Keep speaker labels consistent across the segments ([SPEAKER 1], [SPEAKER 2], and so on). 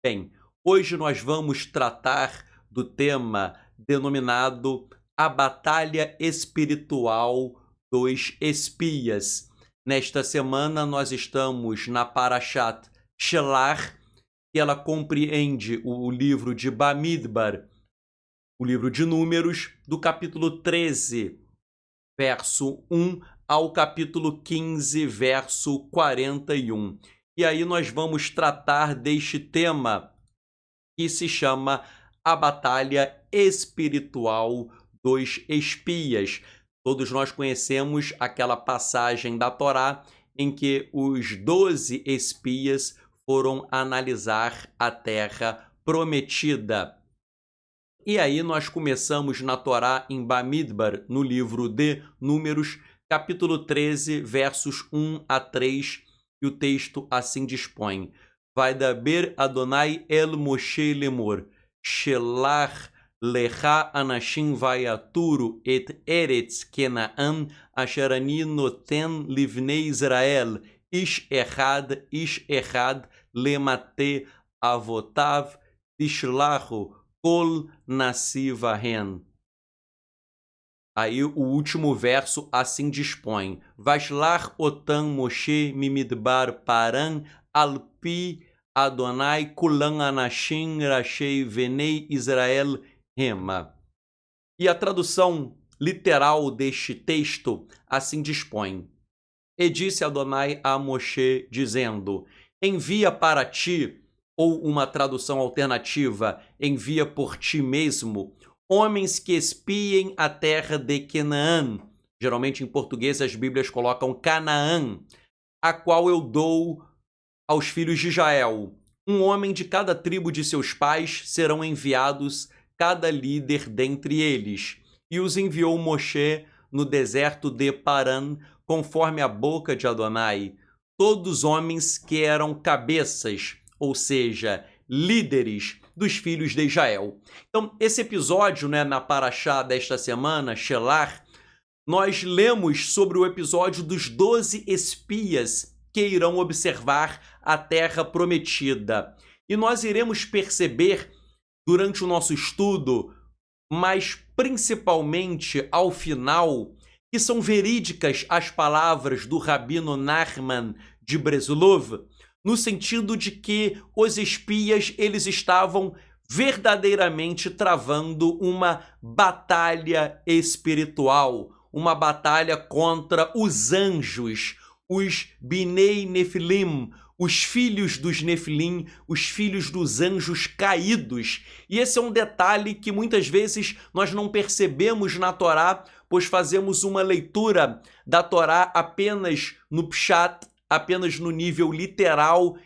[SPEAKER 1] Bem, hoje nós vamos tratar do tema denominado A Batalha Espiritual dos Espias. Nesta semana nós estamos na Parashat Shelach, que ela compreende o livro de Bamidbar, o livro de Números, do capítulo 13, verso 1 ao capítulo 15, verso 41. E aí nós vamos tratar deste tema que se chama A Batalha Espiritual dos Espias. Todos nós conhecemos aquela passagem da Torá em que os 12 espias foram analisar a terra prometida. E aí nós começamos na Torá em Bamidbar, no livro de Números, capítulo 13, versos 1 a 3, e o texto assim dispõe: Vaidaber Adonai el Moshe lemor, Shelach lecha anashim vayaturu et eretz Kenaan, asher ani noten livnei Israel, ish echad lemate avotav, tishlachu kol nasivahen. Aí o último verso assim dispõe: Vaslach otam Moshe mimidbar paran alpi Adonai kulan anashim rashei venei Israel rema. E a tradução literal deste texto assim dispõe: E disse Adonai a Moshe, dizendo: Envia para ti, ou uma tradução alternativa, envia por ti mesmo, homens que espiem a terra de Canaã. Geralmente em português as Bíblias colocam Canaã, a qual eu dou aos filhos de Israel. Um homem de cada tribo de seus pais serão enviados, cada líder dentre eles. E os enviou Moshe no deserto de Paran, conforme a boca de Adonai, todos homens que eram cabeças, ou seja, líderes dos filhos de Israel. Então, esse episódio, na Parashá desta semana, Shelach, nós lemos sobre o episódio dos 12 espias que irão observar a terra prometida. E nós iremos perceber durante o nosso estudo, mas principalmente ao final, que são verídicas as palavras do Rabino Nachman de Breslov, no sentido de que os espias eles estavam verdadeiramente travando uma batalha espiritual, uma batalha contra os anjos, os Binei Nefilim, os filhos dos Nefilim, os filhos dos anjos caídos. E esse é um detalhe que muitas vezes nós não percebemos na Torá, pois fazemos uma leitura da Torá apenas no pshat, apenas no nível literal,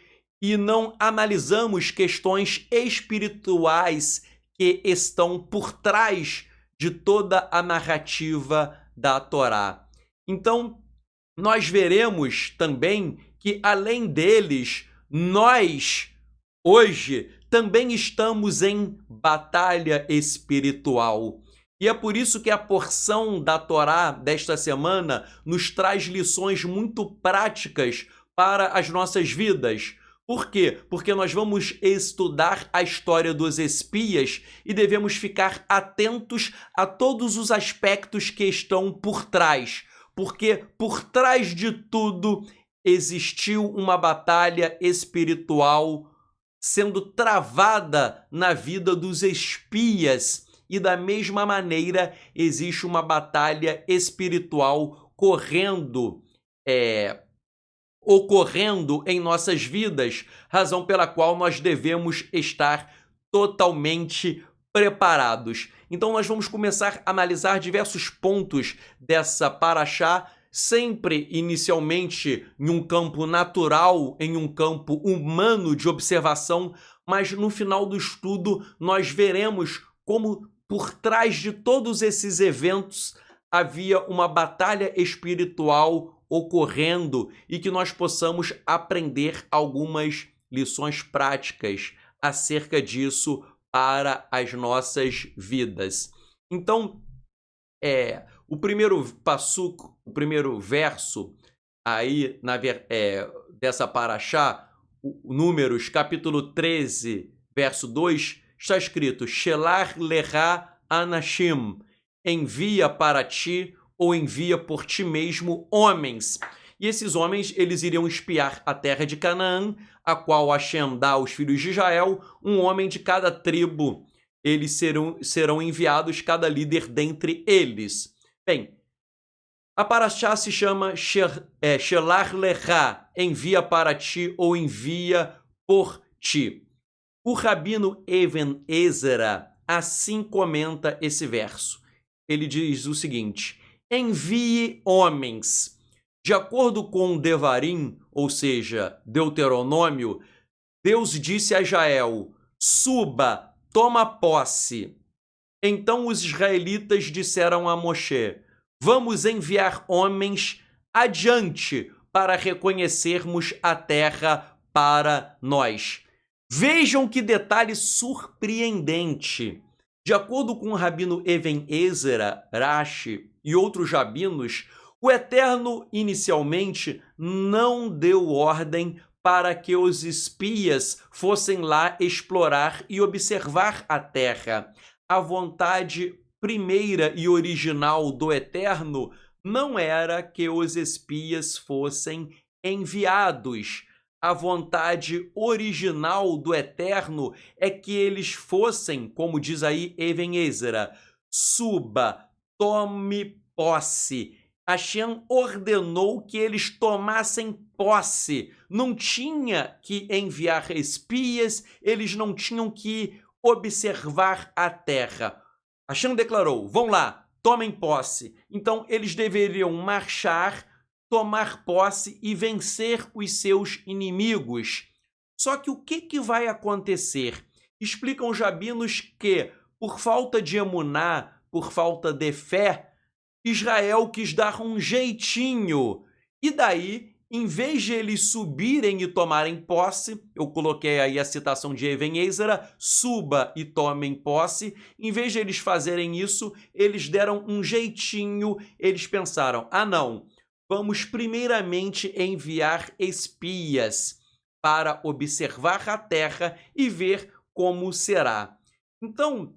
[SPEAKER 1] e não analisamos questões espirituais que estão por trás de toda a narrativa da Torá. Então, nós veremos também que, além deles, nós, hoje, também estamos em batalha espiritual. E é por isso que a porção da Torá desta semana nos traz lições muito práticas para as nossas vidas. Por quê? Porque nós vamos estudar a história dos espias e devemos ficar atentos a todos os aspectos que estão por trás. Porque por trás de tudo existiu uma batalha espiritual sendo travada na vida dos espias. E da mesma maneira existe uma batalha espiritual ocorrendo em nossas vidas, razão pela qual nós devemos estar totalmente preparados. Então nós vamos começar a analisar diversos pontos dessa Parashá, sempre inicialmente em um campo natural, em um campo humano de observação, mas no final do estudo nós veremos como por trás de todos esses eventos havia uma batalha espiritual ocorrendo e que nós possamos aprender algumas lições práticas acerca disso para as nossas vidas. Então, o primeiro passuco, o primeiro verso aí dessa Parashá, Números, capítulo 13, verso 2, está escrito: Shelar lecha anashim, envia para ti ou envia por ti mesmo homens. E esses homens, eles iriam espiar a terra de Canaã, a qual Hashem dá aos filhos de Israel, um homem de cada tribo. Eles serão enviados, cada líder dentre eles. Bem, a paraxá se chama Shelar lecha, envia para ti ou envia por ti. O rabino Even Ezra assim comenta esse verso. Ele diz o seguinte: envie homens. De acordo com Devarim, ou seja, Deuteronômio, Deus disse a Israel: suba, toma posse. Então os israelitas disseram a Moshe: vamos enviar homens adiante para reconhecermos a terra para nós. Vejam que detalhe surpreendente. De acordo com o rabino Even Ezra, Rashi e outros rabinos, o Eterno inicialmente não deu ordem para que os espias fossem lá explorar e observar a terra. A vontade primeira e original do Eterno não era que os espias fossem enviados. A vontade original do Eterno é que eles fossem, como diz aí Even Ezra, suba, tome posse. Hashem ordenou que eles tomassem posse. Não tinha que enviar espias, eles não tinham que observar a terra. Hashem declarou: vão lá, tomem posse. Então eles deveriam marchar, tomar posse e vencer os seus inimigos. Só que o que vai acontecer? Explicam os rabinos que, por falta de emuná, por falta de fé, Israel quis dar um jeitinho. E daí, em vez de eles subirem e tomarem posse, eu coloquei aí a citação de Even Ezra, suba e tomem posse. Em vez de eles fazerem isso, eles deram um jeitinho. Eles pensaram: ah não, vamos primeiramente enviar espias para observar a terra e ver como será. Então,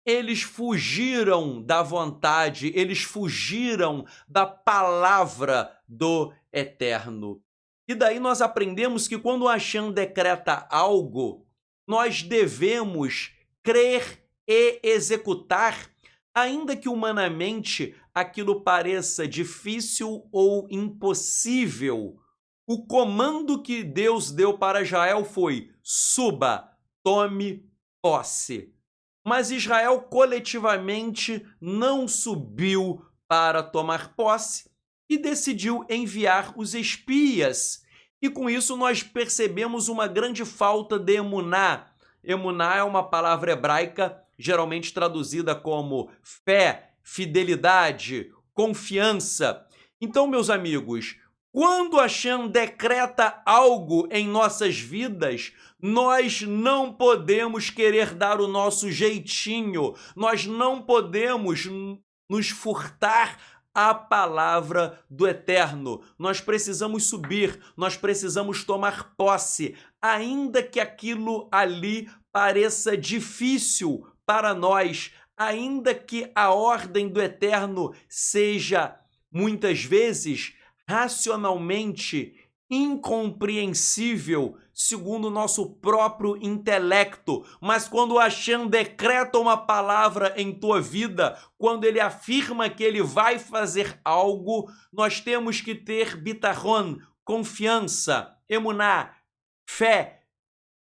[SPEAKER 1] eles fugiram da vontade, eles fugiram da palavra do Eterno. E daí nós aprendemos que quando Hashem decreta algo, nós devemos crer e executar, ainda que humanamente aquilo pareça difícil ou impossível. O comando que Deus deu para Israel foi: suba, tome posse. Mas Israel coletivamente não subiu para tomar posse e decidiu enviar os espias. E com isso nós percebemos uma grande falta de emuná. Emuná é uma palavra hebraica geralmente traduzida como fé, fidelidade, confiança. Então, meus amigos, quando Hashem decreta algo em nossas vidas, nós não podemos querer dar o nosso jeitinho, nós não podemos nos furtar a palavra do Eterno. Nós precisamos subir, nós precisamos tomar posse, ainda que aquilo ali pareça difícil para nós, ainda que a ordem do Eterno seja, muitas vezes, racionalmente incompreensível segundo o nosso próprio intelecto, mas quando Hashem decreta uma palavra em tua vida, quando ele afirma que ele vai fazer algo, nós temos que ter bitachon, confiança, emuná, fé,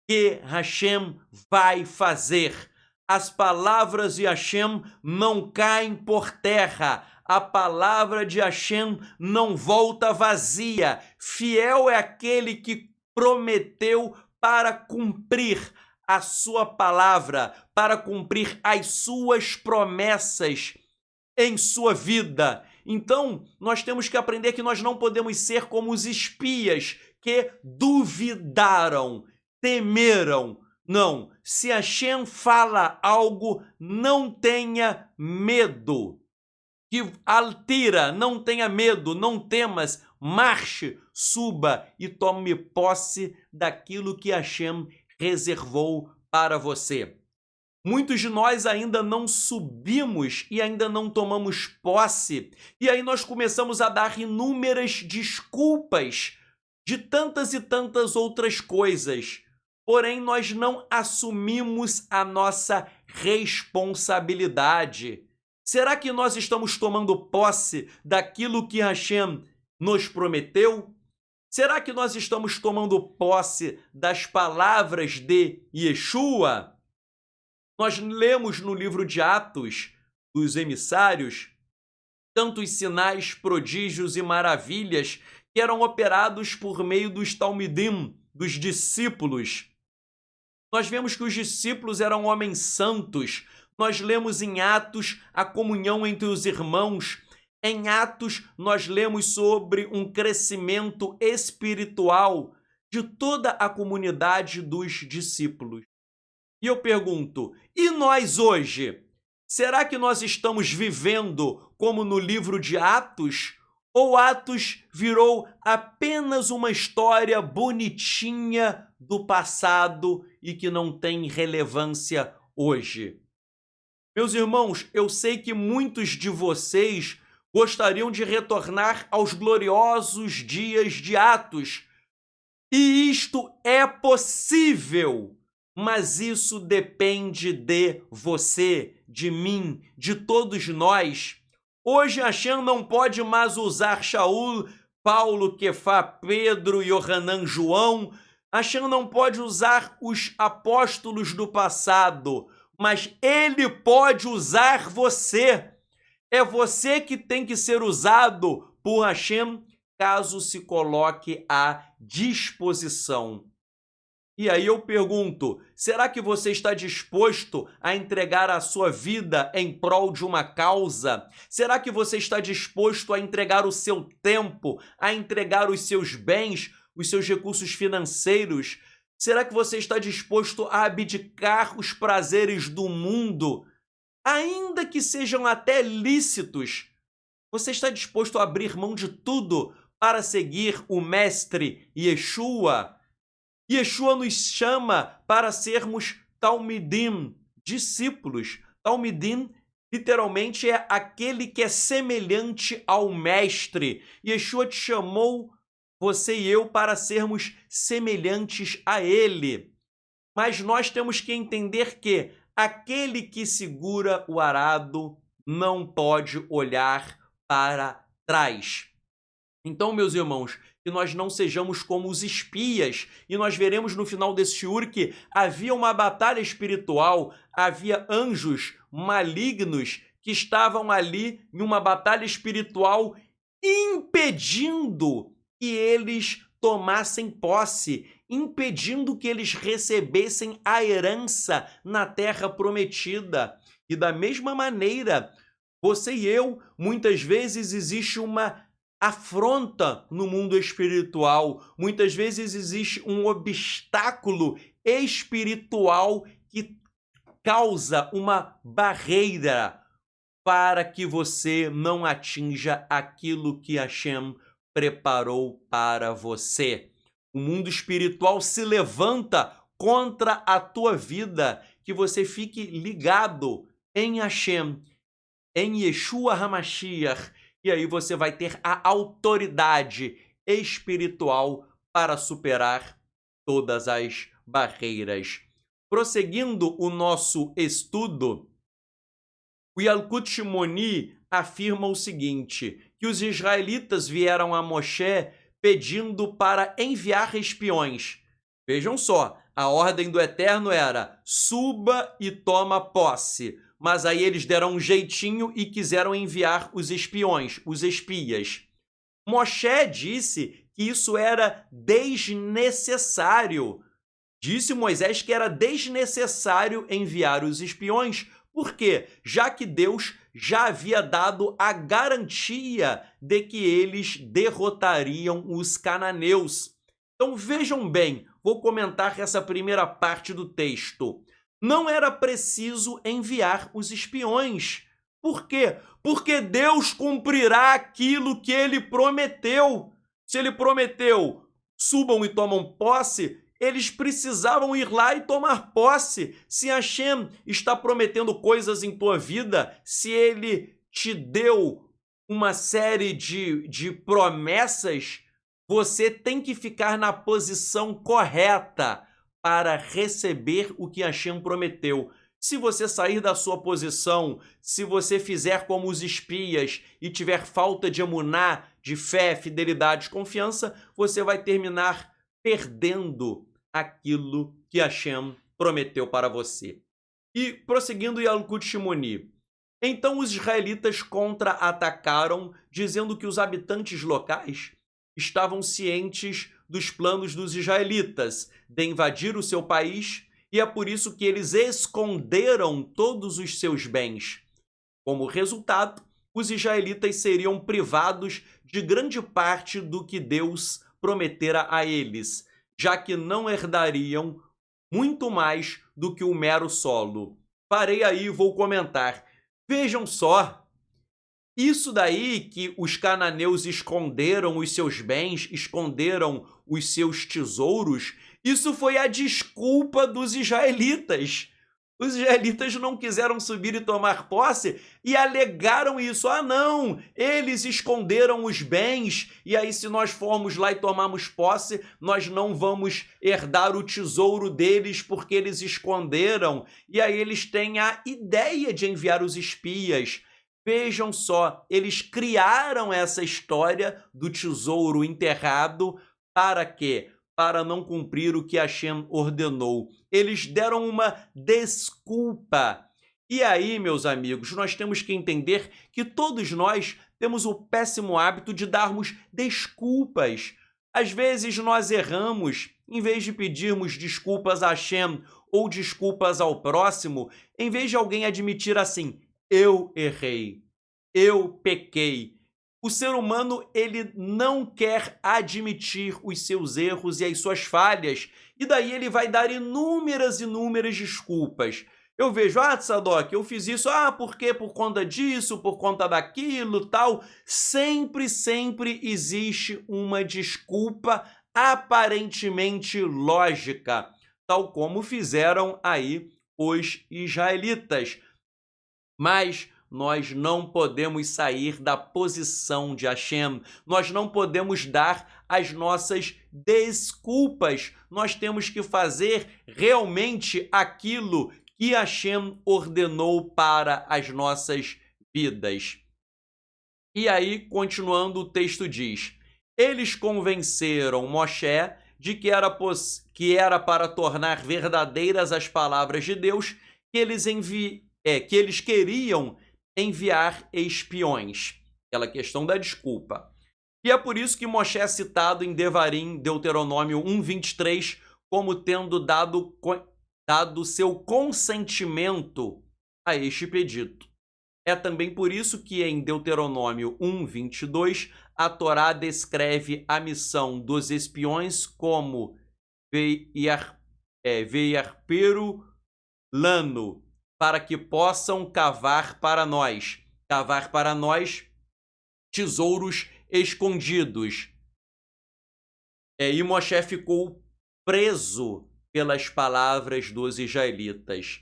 [SPEAKER 1] que Hashem vai fazer. As palavras de Hashem não caem por terra. A palavra de Hashem não volta vazia. Fiel é aquele que prometeu para cumprir a sua palavra, para cumprir as suas promessas em sua vida. Então, nós temos que aprender que nós não podemos ser como os espias que duvidaram, temeram. Não, se Hashem fala algo, não tenha medo. Que altira, não tenha medo, não temas, marche, suba e tome posse daquilo que Hashem reservou para você. Muitos de nós ainda não subimos e ainda não tomamos posse, e aí nós começamos a dar inúmeras desculpas de tantas e tantas outras coisas. Porém, nós não assumimos a nossa responsabilidade. Será que nós estamos tomando posse daquilo que Hashem nos prometeu? Será que nós estamos tomando posse das palavras de Yeshua? Nós lemos no livro de Atos dos emissários tantos sinais, prodígios e maravilhas que eram operados por meio dos talmidim, dos discípulos. Nós vemos que os discípulos eram homens santos. Nós lemos em Atos a comunhão entre os irmãos. Em Atos, nós lemos sobre um crescimento espiritual de toda a comunidade dos discípulos. E eu pergunto, e nós hoje? Será que nós estamos vivendo como no livro de Atos? Ou Atos virou apenas uma história bonitinha do passado e que não tem relevância hoje? Meus irmãos, eu sei que muitos de vocês gostariam de retornar aos gloriosos dias de Atos. E isto é possível, mas isso depende de você, de mim, de todos nós. Hoje Hashem não pode mais usar Shaul, Paulo, Kefá, Pedro, Yohanan, João. Hashem não pode usar os apóstolos do passado, mas ele pode usar você. É você que tem que ser usado por Hashem, caso se coloque à disposição. E aí eu pergunto, será que você está disposto a entregar a sua vida em prol de uma causa? Será que você está disposto a entregar o seu tempo, a entregar os seus bens, os seus recursos financeiros? Será que você está disposto a abdicar os prazeres do mundo, ainda que sejam até lícitos? Você está disposto a abrir mão de tudo para seguir o Mestre Yeshua? Yeshua nos chama para sermos talmidim, discípulos. Talmidim, literalmente, é aquele que é semelhante ao Mestre. Yeshua te chamou, você e eu, para sermos semelhantes a Ele. Mas nós temos que entender que aquele que segura o arado não pode olhar para trás. Então, meus irmãos, que nós não sejamos como os espias. E nós veremos no final desse shiur que havia uma batalha espiritual, havia anjos malignos que estavam ali em uma batalha espiritual impedindo que eles tomassem posse, impedindo que eles recebessem a herança na terra prometida. E da mesma maneira, você e eu, muitas vezes existe uma afronta no mundo espiritual. Muitas vezes existe um obstáculo espiritual que causa uma barreira para que você não atinja aquilo que Hashem preparou para você. O mundo espiritual se levanta contra a tua vida, que você fique ligado em Hashem, em Yeshua HaMashiach, e aí você vai ter a autoridade espiritual para superar todas as barreiras. Prosseguindo o nosso estudo, o Yalkut Shimoni afirma o seguinte, que os israelitas vieram a Moshe pedindo para enviar espiões. Vejam só, a ordem do Eterno era, suba e toma posse. Mas aí eles deram um jeitinho e quiseram enviar os espiões, os espias. Moshe disse que isso era desnecessário. Disse Moisés que era desnecessário enviar os espiões. Por quê? Já que Deus já havia dado a garantia de que eles derrotariam os cananeus. Então vejam bem, vou comentar essa primeira parte do texto. Não era preciso enviar os espiões. Por quê? Porque Deus cumprirá aquilo que ele prometeu. Se ele prometeu, subam e tomam posse, eles precisavam ir lá e tomar posse. Se Hashem está prometendo coisas em tua vida, se ele te deu uma série de promessas, você tem que ficar na posição correta para receber o que Hashem prometeu. Se você sair da sua posição, se você fizer como os espias e tiver falta de emuná, de fé, fidelidade, confiança, você vai terminar perdendo aquilo que Hashem prometeu para você. E prosseguindo Yalkut Shimoni, então os israelitas contra-atacaram, dizendo que os habitantes locais estavam cientes dos planos dos israelitas de invadir o seu país, e é por isso que eles esconderam todos os seus bens. Como resultado, os israelitas seriam privados de grande parte do que Deus prometera a eles, já que não herdariam muito mais do que o mero solo. Parei aí e vou comentar. Vejam só, isso daí que os cananeus esconderam os seus bens, esconderam os seus tesouros, isso foi a desculpa dos israelitas. Os israelitas não quiseram subir e tomar posse e alegaram isso. Ah, não, eles esconderam os bens e aí se nós formos lá e tomarmos posse, nós não vamos herdar o tesouro deles porque eles esconderam. E aí eles têm a ideia de enviar os espias. Vejam só, eles criaram essa história do tesouro enterrado para quê? Para não cumprir o que Hashem ordenou. Eles deram uma desculpa. E aí, meus amigos, nós temos que entender que todos nós temos o péssimo hábito de darmos desculpas. Às vezes nós erramos, em vez de pedirmos desculpas a Hashem ou desculpas ao próximo, em vez de alguém admitir assim, eu errei, eu pequei. O ser humano, ele não quer admitir os seus erros e as suas falhas, e daí ele vai dar inúmeras desculpas. Eu vejo, Tzadok, eu fiz isso, por quê? Por conta disso, por conta daquilo, tal. Sempre existe uma desculpa aparentemente lógica, tal como fizeram aí os israelitas. Mas nós não podemos sair da posição de Hashem, nós não podemos dar as nossas desculpas, nós temos que fazer realmente aquilo que Hashem ordenou para as nossas vidas. E aí, continuando, o texto diz, eles convenceram Moshe de que era para tornar verdadeiras as palavras de Deus que eles queriam enviar espiões. Aquela questão da desculpa. E é por isso que Moshe é citado em Devarim, Deuteronômio 1:23, como tendo dado seu consentimento a este pedido. É também por isso que em Deuteronômio 1:22, a Torá descreve a missão dos espiões como Veiarperu Lano, para que possam cavar para nós tesouros escondidos. E Moshe ficou preso pelas palavras dos israelitas.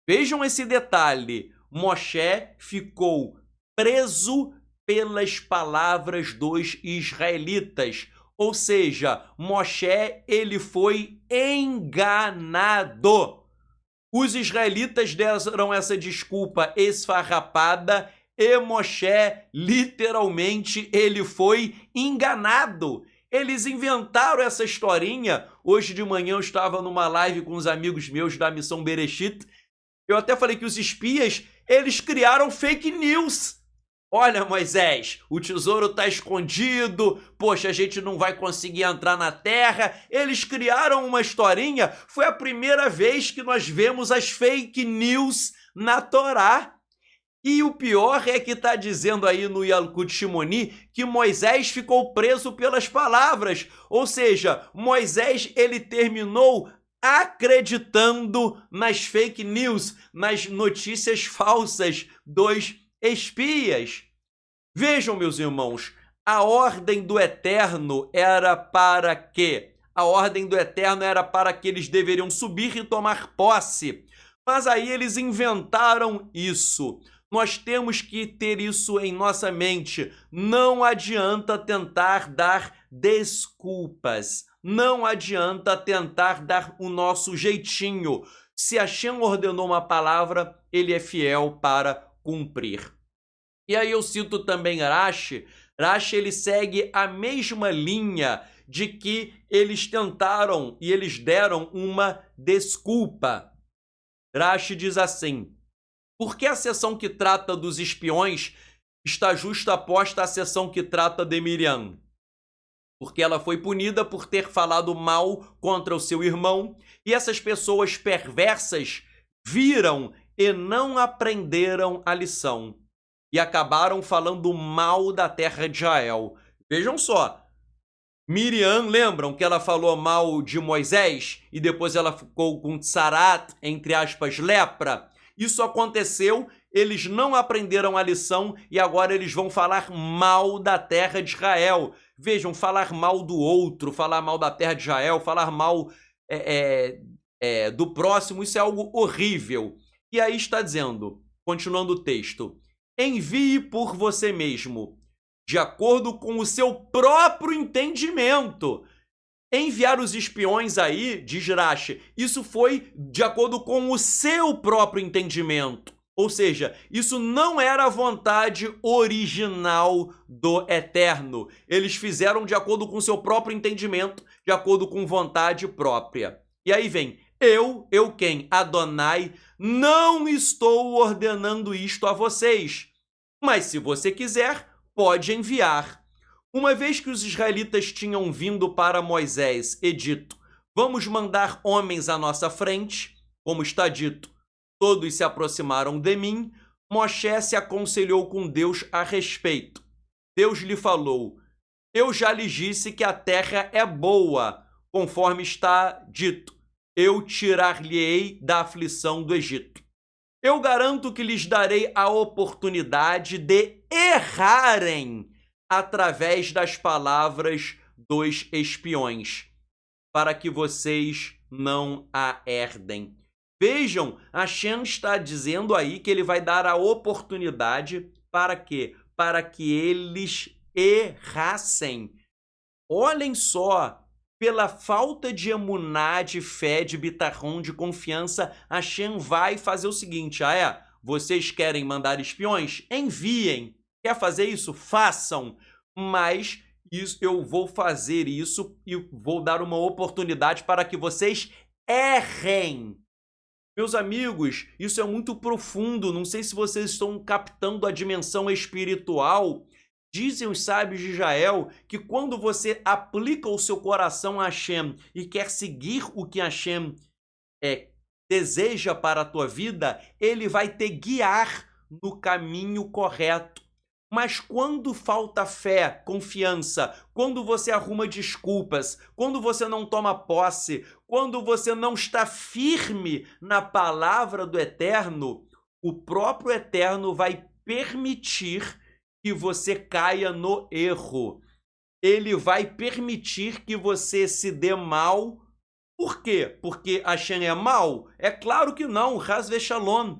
[SPEAKER 1] Vejam esse detalhe, Moshe ficou preso pelas palavras dos israelitas, ou seja, Moshe ele foi enganado. Os israelitas deram essa desculpa esfarrapada e Moshe, literalmente, ele foi enganado. Eles inventaram essa historinha. Hoje de manhã eu estava numa live com uns amigos meus da Missão Bereshit. Eu até falei que os espias, eles criaram fake news. Olha, Moisés, o tesouro está escondido, poxa, a gente não vai conseguir entrar na terra. Eles criaram uma historinha, foi a primeira vez que nós vemos as fake news na Torá. E o pior é que está dizendo aí no Yalkut Shimoni que Moisés ficou preso pelas palavras. Ou seja, Moisés ele terminou acreditando nas fake news, nas notícias falsas dos espias. Vejam, meus irmãos, A ordem do Eterno era para quê? A ordem do Eterno era para que eles deveriam subir e tomar posse. Mas aí eles inventaram isso. Nós temos que ter isso em nossa mente. Não adianta tentar dar desculpas. Não adianta tentar dar o nosso jeitinho. Se Hashem ordenou uma palavra, ele é fiel para cumprir. E aí eu cito também Rashi. Rashi, ele segue a mesma linha de que eles tentaram e eles deram uma desculpa. Rashi diz assim: por que a seção que trata dos espiões está justaposta à seção que trata de Miriam? Porque ela foi punida por ter falado mal contra o seu irmão, e essas pessoas perversas viram e não aprenderam a lição, e acabaram falando mal da terra de Israel. Vejam só, Miriam, lembram que ela falou mal de Moisés e depois ela ficou com tsarat, entre aspas, lepra? Isso aconteceu, eles não aprenderam a lição e agora eles vão falar mal da terra de Israel. Vejam, falar mal do outro, falar mal da terra de Israel, falar mal do próximo, isso é algo horrível. E aí está dizendo, continuando o texto: envie por você mesmo, de acordo com o seu próprio entendimento. Enviar os espiões aí, diz Rashi, isso foi de acordo com o seu próprio entendimento. Ou seja, isso não era a vontade original do Eterno. Eles fizeram de acordo com o seu próprio entendimento, de acordo com vontade própria. E aí vem, eu quem? Adonai, não estou ordenando isto a vocês. Mas se você quiser, pode enviar. Uma vez que os israelitas tinham vindo para Moisés e dito: vamos mandar homens à nossa frente, como está dito, todos se aproximaram de mim, Moshe se aconselhou com Deus a respeito. Deus lhe falou: eu já lhes disse que a terra é boa, conforme está dito, eu tirar-lhe-ei da aflição do Egito. Eu garanto que lhes darei a oportunidade de errarem através das palavras dos espiões, para que vocês não a herdem. Vejam, Hashem está dizendo aí que ele vai dar a oportunidade para quê? Para que eles errassem. Olhem só, pela falta de emuná, de fé, de bitachon, de confiança, Hashem vai fazer o seguinte: vocês querem mandar espiões? Enviem. Quer fazer isso? Façam. Mas eu vou fazer isso e vou dar uma oportunidade para que vocês errem. Meus amigos, isso é muito profundo. Não sei se vocês estão captando a dimensão espiritual. Dizem os sábios de Israel que quando você aplica o seu coração a Hashem e quer seguir o que Hashem deseja para a tua vida, ele vai te guiar no caminho correto. Mas quando falta fé, confiança, quando você arruma desculpas, quando você não toma posse, quando você não está firme na palavra do Eterno, o próprio Eterno vai permitir que você caia no erro. Ele vai permitir que você se dê mal. Por quê? Porque Hashem é mal? É claro que não, Haz v'Shalom.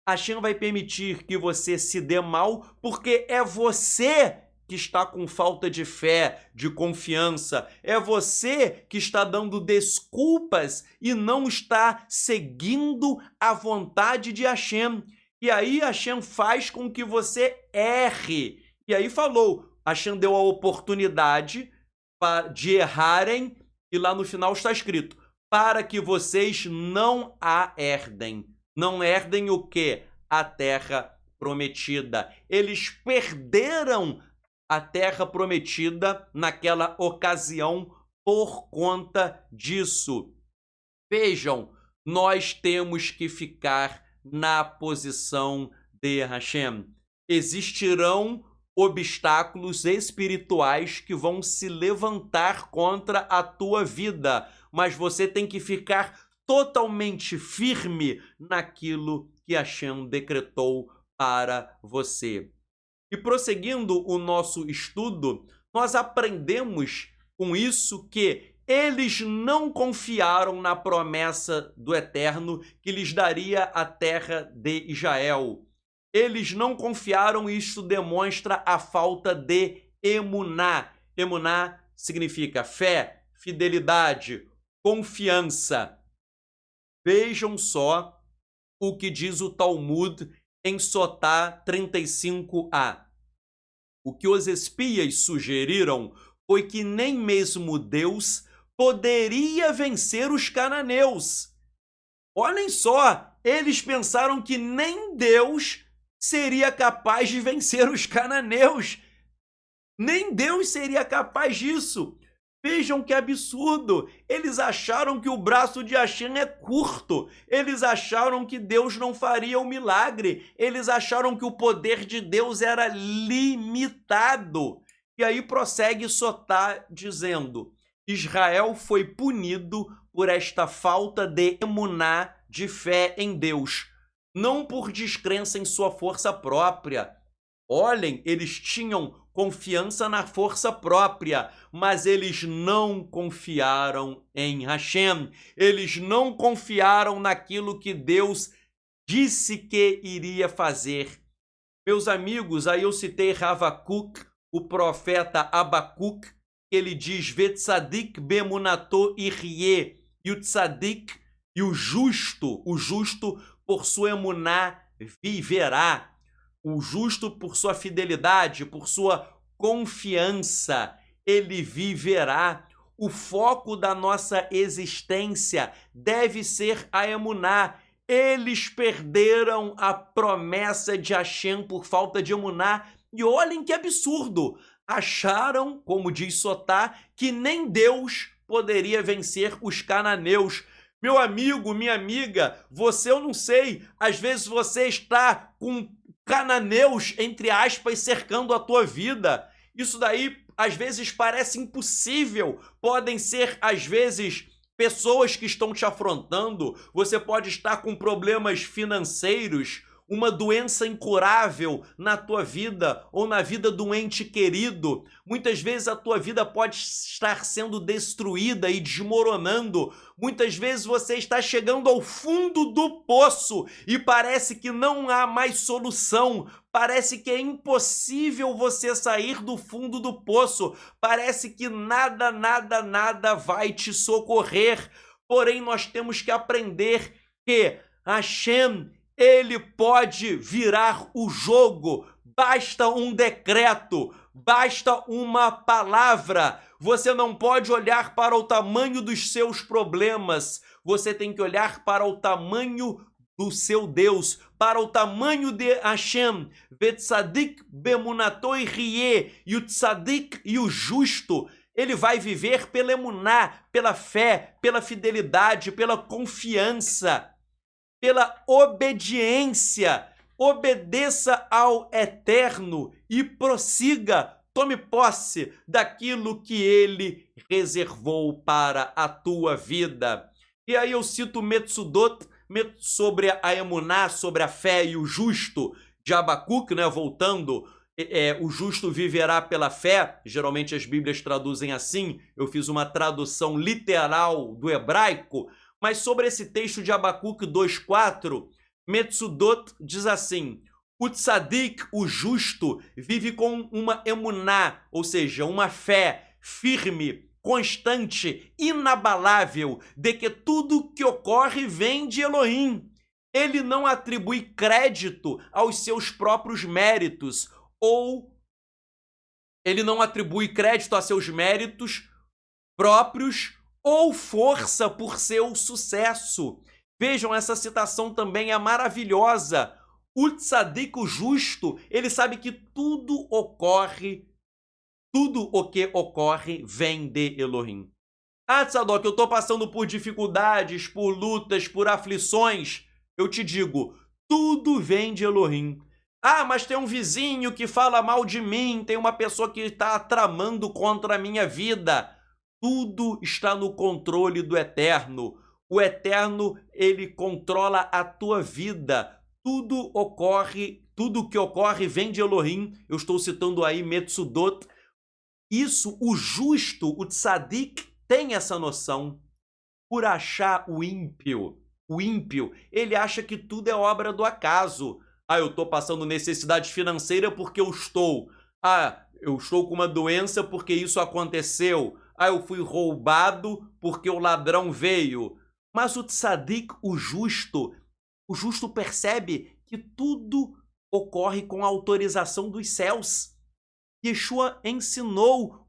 [SPEAKER 1] Hashem vai permitir que você se dê mal porque é você que está com falta de fé, de confiança. É você que está dando desculpas e não está seguindo a vontade de Hashem. E aí Hashem faz com que você erre. E aí falou, Hashem deu a oportunidade de errarem e lá no final está escrito, para que vocês não a herdem. Não herdem o quê? A terra prometida. Eles perderam a terra prometida naquela ocasião por conta disso. Vejam, nós temos que ficar na posição de Hashem. Existirão obstáculos espirituais que vão se levantar contra a tua vida, mas você tem que ficar totalmente firme naquilo que Hashem decretou para você. E prosseguindo o nosso estudo, nós aprendemos com isso que eles não confiaram na promessa do Eterno que lhes daria a terra de Israel. Eles não confiaram e isso demonstra a falta de emuná. Emuná significa fé, fidelidade, confiança. Vejam só o que diz o Talmud em Sotá 35a. O que os espias sugeriram foi que nem mesmo Deus poderia vencer os cananeus. Olhem só, eles pensaram que nem Deus seria capaz de vencer os cananeus. Nem Deus seria capaz disso. Vejam que absurdo! Eles acharam que o braço de Hashem é curto. Eles acharam que Deus não faria o milagre. Eles acharam que o poder de Deus era limitado. E aí prossegue Sotá dizendo: Israel foi punido por esta falta de emuná, de fé em Deus, não por descrença em sua força própria. Olhem, eles tinham confiança na força própria, mas eles não confiaram em Hashem. Eles não confiaram naquilo que Deus disse que iria fazer. Meus amigos, aí eu citei Ravakuk, o profeta Abacuc, ele diz: Vetzadik bemunato irie, e o tzadik, e o justo por sua emuná viverá. O justo por sua fidelidade, por sua confiança, ele viverá. O foco da nossa existência deve ser a emuná. Eles perderam a promessa de Hashem por falta de emuná. E olhem que absurdo! Acharam, como diz Sotá, que nem Deus poderia vencer os cananeus. Meu amigo, minha amiga, você, eu não sei, às vezes você está com cananeus, entre aspas, cercando a tua vida. Isso daí, às vezes, parece impossível. Podem ser, às vezes, pessoas que estão te afrontando. Você pode estar com problemas financeiros, uma doença incurável na tua vida ou na vida de um ente querido. Muitas vezes a tua vida pode estar sendo destruída e desmoronando. Muitas vezes você está chegando ao fundo do poço e parece que não há mais solução. Parece que é impossível você sair do fundo do poço. Parece que nada vai te socorrer. Porém, nós temos que aprender que Hashem, ele pode virar o jogo. Basta um decreto, basta uma palavra. Você não pode olhar para o tamanho dos seus problemas. Você tem que olhar para o tamanho do seu Deus, para o tamanho de Hashem. Vetzadik bemunatoi rie, e o tzadik, e o justo, ele vai viver pela emuná, pela fé, pela fidelidade, pela confiança, pela obediência. Obedeça ao Eterno e prossiga, tome posse daquilo que ele reservou para a tua vida. E aí eu cito Metsudot sobre a emuná, sobre a fé e o justo de Abacuc, né? Voltando, o justo viverá pela fé. Geralmente as Bíblias traduzem assim, eu fiz uma tradução literal do hebraico. Mas sobre esse texto de Abacuc 2,4, Metsudot diz assim: o tzadik, o justo, vive com uma emuná, ou seja, uma fé firme, constante, inabalável, de que tudo que ocorre vem de Elohim. Ele não atribui crédito aos seus próprios méritos, ou ele não atribui crédito a seus méritos próprios, ou força por seu sucesso. Vejam, essa citação também é maravilhosa. O tzadik, o justo, ele sabe que tudo o que ocorre vem de Elohim. Ah, Tzadok, eu estou passando por dificuldades, por lutas, por aflições. Eu te digo, tudo vem de Elohim. Ah, mas tem um vizinho que fala mal de mim, tem uma pessoa que está tramando contra a minha vida. Tudo está no controle do Eterno. O Eterno, ele controla a tua vida. Tudo ocorre tudo que ocorre vem de Elohim. Eu estou citando aí Metsudot. Isso, o justo, o tzadik, tem essa noção. Por achar o ímpio, ele acha que tudo é obra do acaso. Ah, eu estou passando necessidade financeira porque eu estou. Ah, eu estou com uma doença porque isso aconteceu. Ah, eu fui roubado porque o ladrão veio. Mas o tzadik, o justo percebe que tudo ocorre com a autorização dos céus. Yeshua ensinou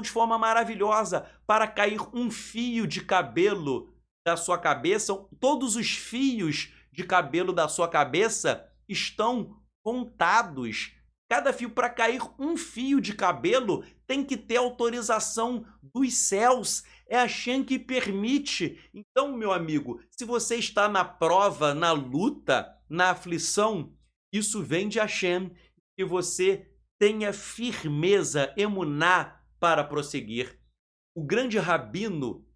[SPEAKER 1] de forma maravilhosa para cair um fio de cabelo da sua cabeça. Todos os fios de cabelo da sua cabeça estão contados. Cada fio, para cair um fio de cabelo, tem que ter autorização dos céus. É Hashem que permite. Então, meu amigo, se você está na prova, na luta, na aflição, isso vem de Hashem, que você tenha firmeza, emuná, para prosseguir. O grande rabino,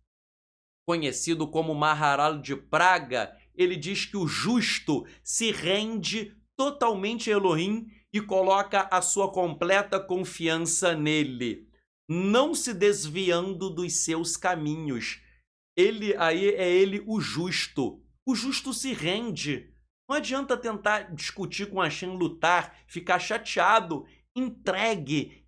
[SPEAKER 1] conhecido como Maharal de Praga, ele diz que o justo se rende totalmente a Elohim e coloca a sua completa confiança nele, não se desviando dos seus caminhos. Ele o justo. O justo se rende. Não adianta tentar discutir com Hashem, lutar, ficar chateado. Entregue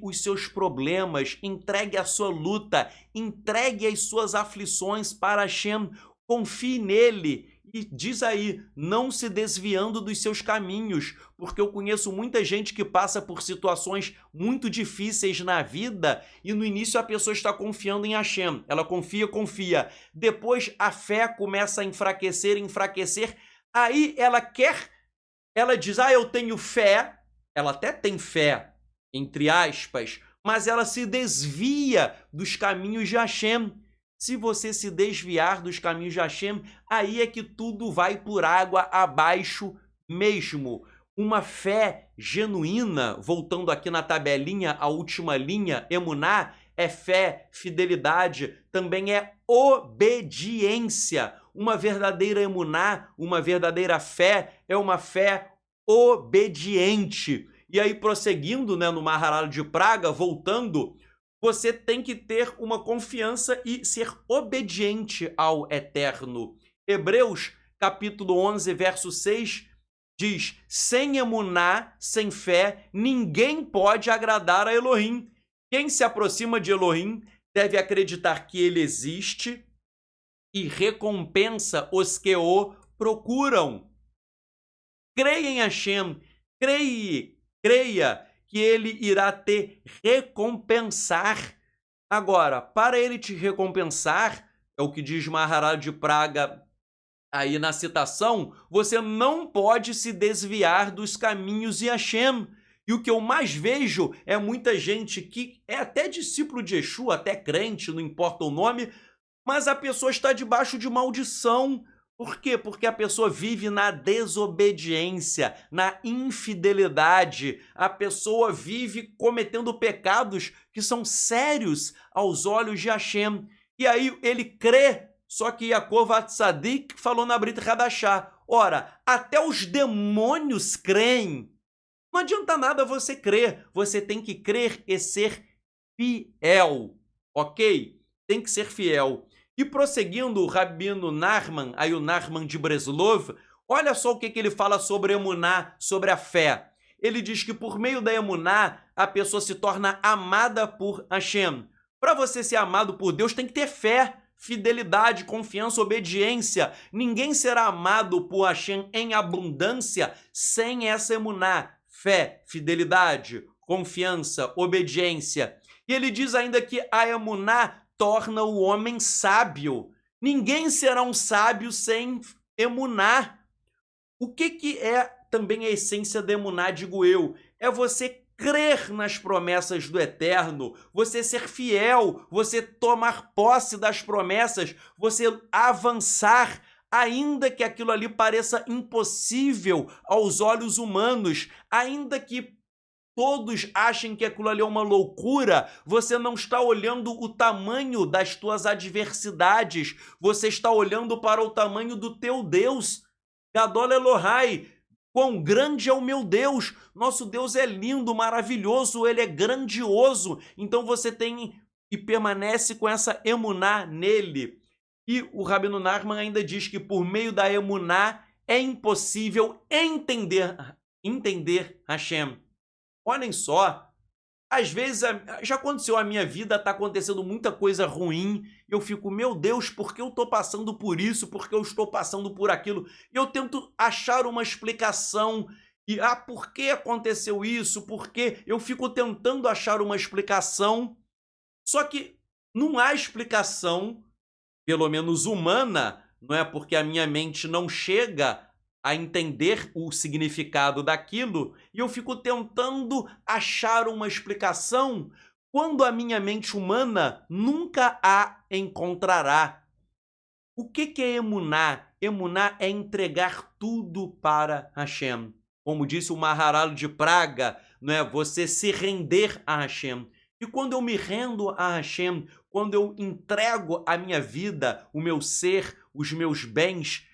[SPEAKER 1] os seus problemas, entregue a sua luta, entregue as suas aflições para Hashem, confie nele. E diz aí, não se desviando dos seus caminhos, porque eu conheço muita gente que passa por situações muito difíceis na vida e no início a pessoa está confiando em Hashem, ela confia. Depois a fé começa a enfraquecer, aí ela diz, eu tenho fé, ela até tem fé, entre aspas, mas ela se desvia dos caminhos de Hashem. Se você se desviar dos caminhos de Hashem, aí é que tudo vai por água abaixo mesmo. Uma fé genuína, voltando aqui na tabelinha, a última linha, emuná, é fé, fidelidade, também é obediência. Uma verdadeira emuná, uma verdadeira fé, é uma fé obediente. E aí, prosseguindo, no Maharal de Praga, voltando, você tem que ter uma confiança e ser obediente ao Eterno. Hebreus, capítulo 11, verso 6, diz, sem emuná, sem fé, ninguém pode agradar a Elohim. Quem se aproxima de Elohim deve acreditar que ele existe e recompensa os que o procuram. Creia em Hashem, creia que ele irá te recompensar. Agora, para ele te recompensar, é o que diz Maharal de Praga aí na citação, você não pode se desviar dos caminhos de Hashem. E o que eu mais vejo é muita gente que é até discípulo de Yeshua, até crente, não importa o nome, mas a pessoa está debaixo de maldição. Por quê? Porque a pessoa vive na desobediência, na infidelidade. A pessoa vive cometendo pecados que são sérios aos olhos de Hashem. E aí ele crê, só que Yaakov Atzadik falou na Brit Hadashah, ora, até os demônios creem. Não adianta nada você crer, você tem que crer e ser fiel, ok? Tem que ser fiel. E prosseguindo o Rabino Nachman, aí o Nachman de Breslov, olha só o que ele fala sobre emuná, sobre a fé. Ele diz que por meio da emuná, a pessoa se torna amada por Hashem. Para você ser amado por Deus, tem que ter fé, fidelidade, confiança, obediência. Ninguém será amado por Hashem em abundância sem essa emuná. Fé, fidelidade, confiança, obediência. E ele diz ainda que a emuná torna o homem sábio. Ninguém será um sábio sem emuná. O que é também a essência da emuná, digo eu? É você crer nas promessas do Eterno, você ser fiel, você tomar posse das promessas, você avançar, ainda que aquilo ali pareça impossível aos olhos humanos, ainda que todos achem que aquilo ali é uma loucura, você não está olhando o tamanho das tuas adversidades, você está olhando para o tamanho do teu Deus. Gadol Elohai, Quão grande é o meu Deus! Nosso Deus é lindo, maravilhoso, ele é grandioso. Então você tem e permanece com essa emuná nele. E o Rabino Nachman ainda diz que por meio da emuná é impossível entender Hashem. Olhem só, às vezes já aconteceu a minha vida, está acontecendo muita coisa ruim, e eu fico, meu Deus, por que eu estou passando por isso? Por que eu estou passando por aquilo? E eu tento achar uma explicação, e por que aconteceu isso? Por que? Eu fico tentando achar uma explicação, só que não há explicação, pelo menos humana, não é? Porque a minha mente não chega a entender o significado daquilo, e eu fico tentando achar uma explicação quando a minha mente humana nunca a encontrará. O que é emuná? Emuná é entregar tudo para Hashem. Como disse o Maharal de Praga, não é? Você se render a Hashem. E quando eu me rendo a Hashem, quando eu entrego a minha vida, o meu ser, os meus bens,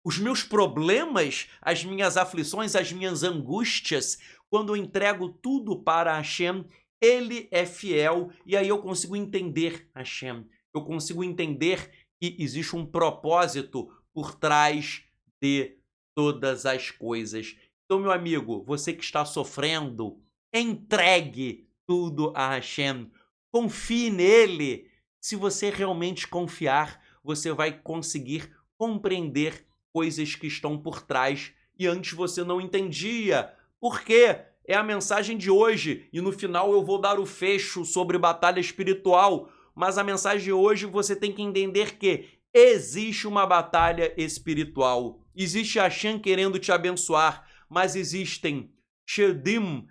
[SPEAKER 1] os meus problemas, as minhas aflições, as minhas angústias, quando eu entrego tudo para Hashem, ele é fiel, e aí eu consigo entender Hashem. Eu consigo entender que existe um propósito por trás de todas as coisas. Então, meu amigo, você que está sofrendo, entregue tudo a Hashem. Confie nele. Se você realmente confiar, você vai conseguir compreender coisas que estão por trás e antes você não entendia. Por quê? É a mensagem de hoje e no final eu vou dar o fecho sobre batalha espiritual, mas a mensagem de hoje você tem que entender que existe uma batalha espiritual. Existe Hashem querendo te abençoar, mas existem Shedim,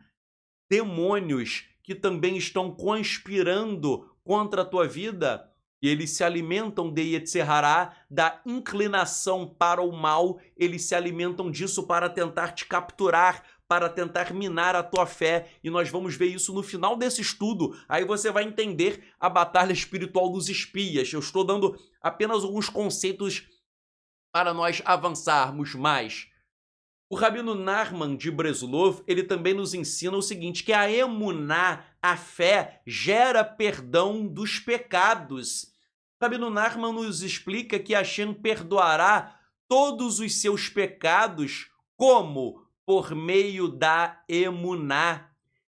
[SPEAKER 1] demônios que também estão conspirando contra a tua vida. E eles se alimentam de Yetzer Hará, da inclinação para o mal, eles se alimentam disso para tentar te capturar, para tentar minar a tua fé, e nós vamos ver isso no final desse estudo. Aí você vai entender a batalha espiritual dos espias. Eu estou dando apenas alguns conceitos para nós avançarmos mais. O Rabino Nachman de Breslov, ele também nos ensina o seguinte, que a emuná, a fé, gera perdão dos pecados. Rabino Nachman nos explica que Hashem perdoará todos os seus pecados, como? Por meio da emuná.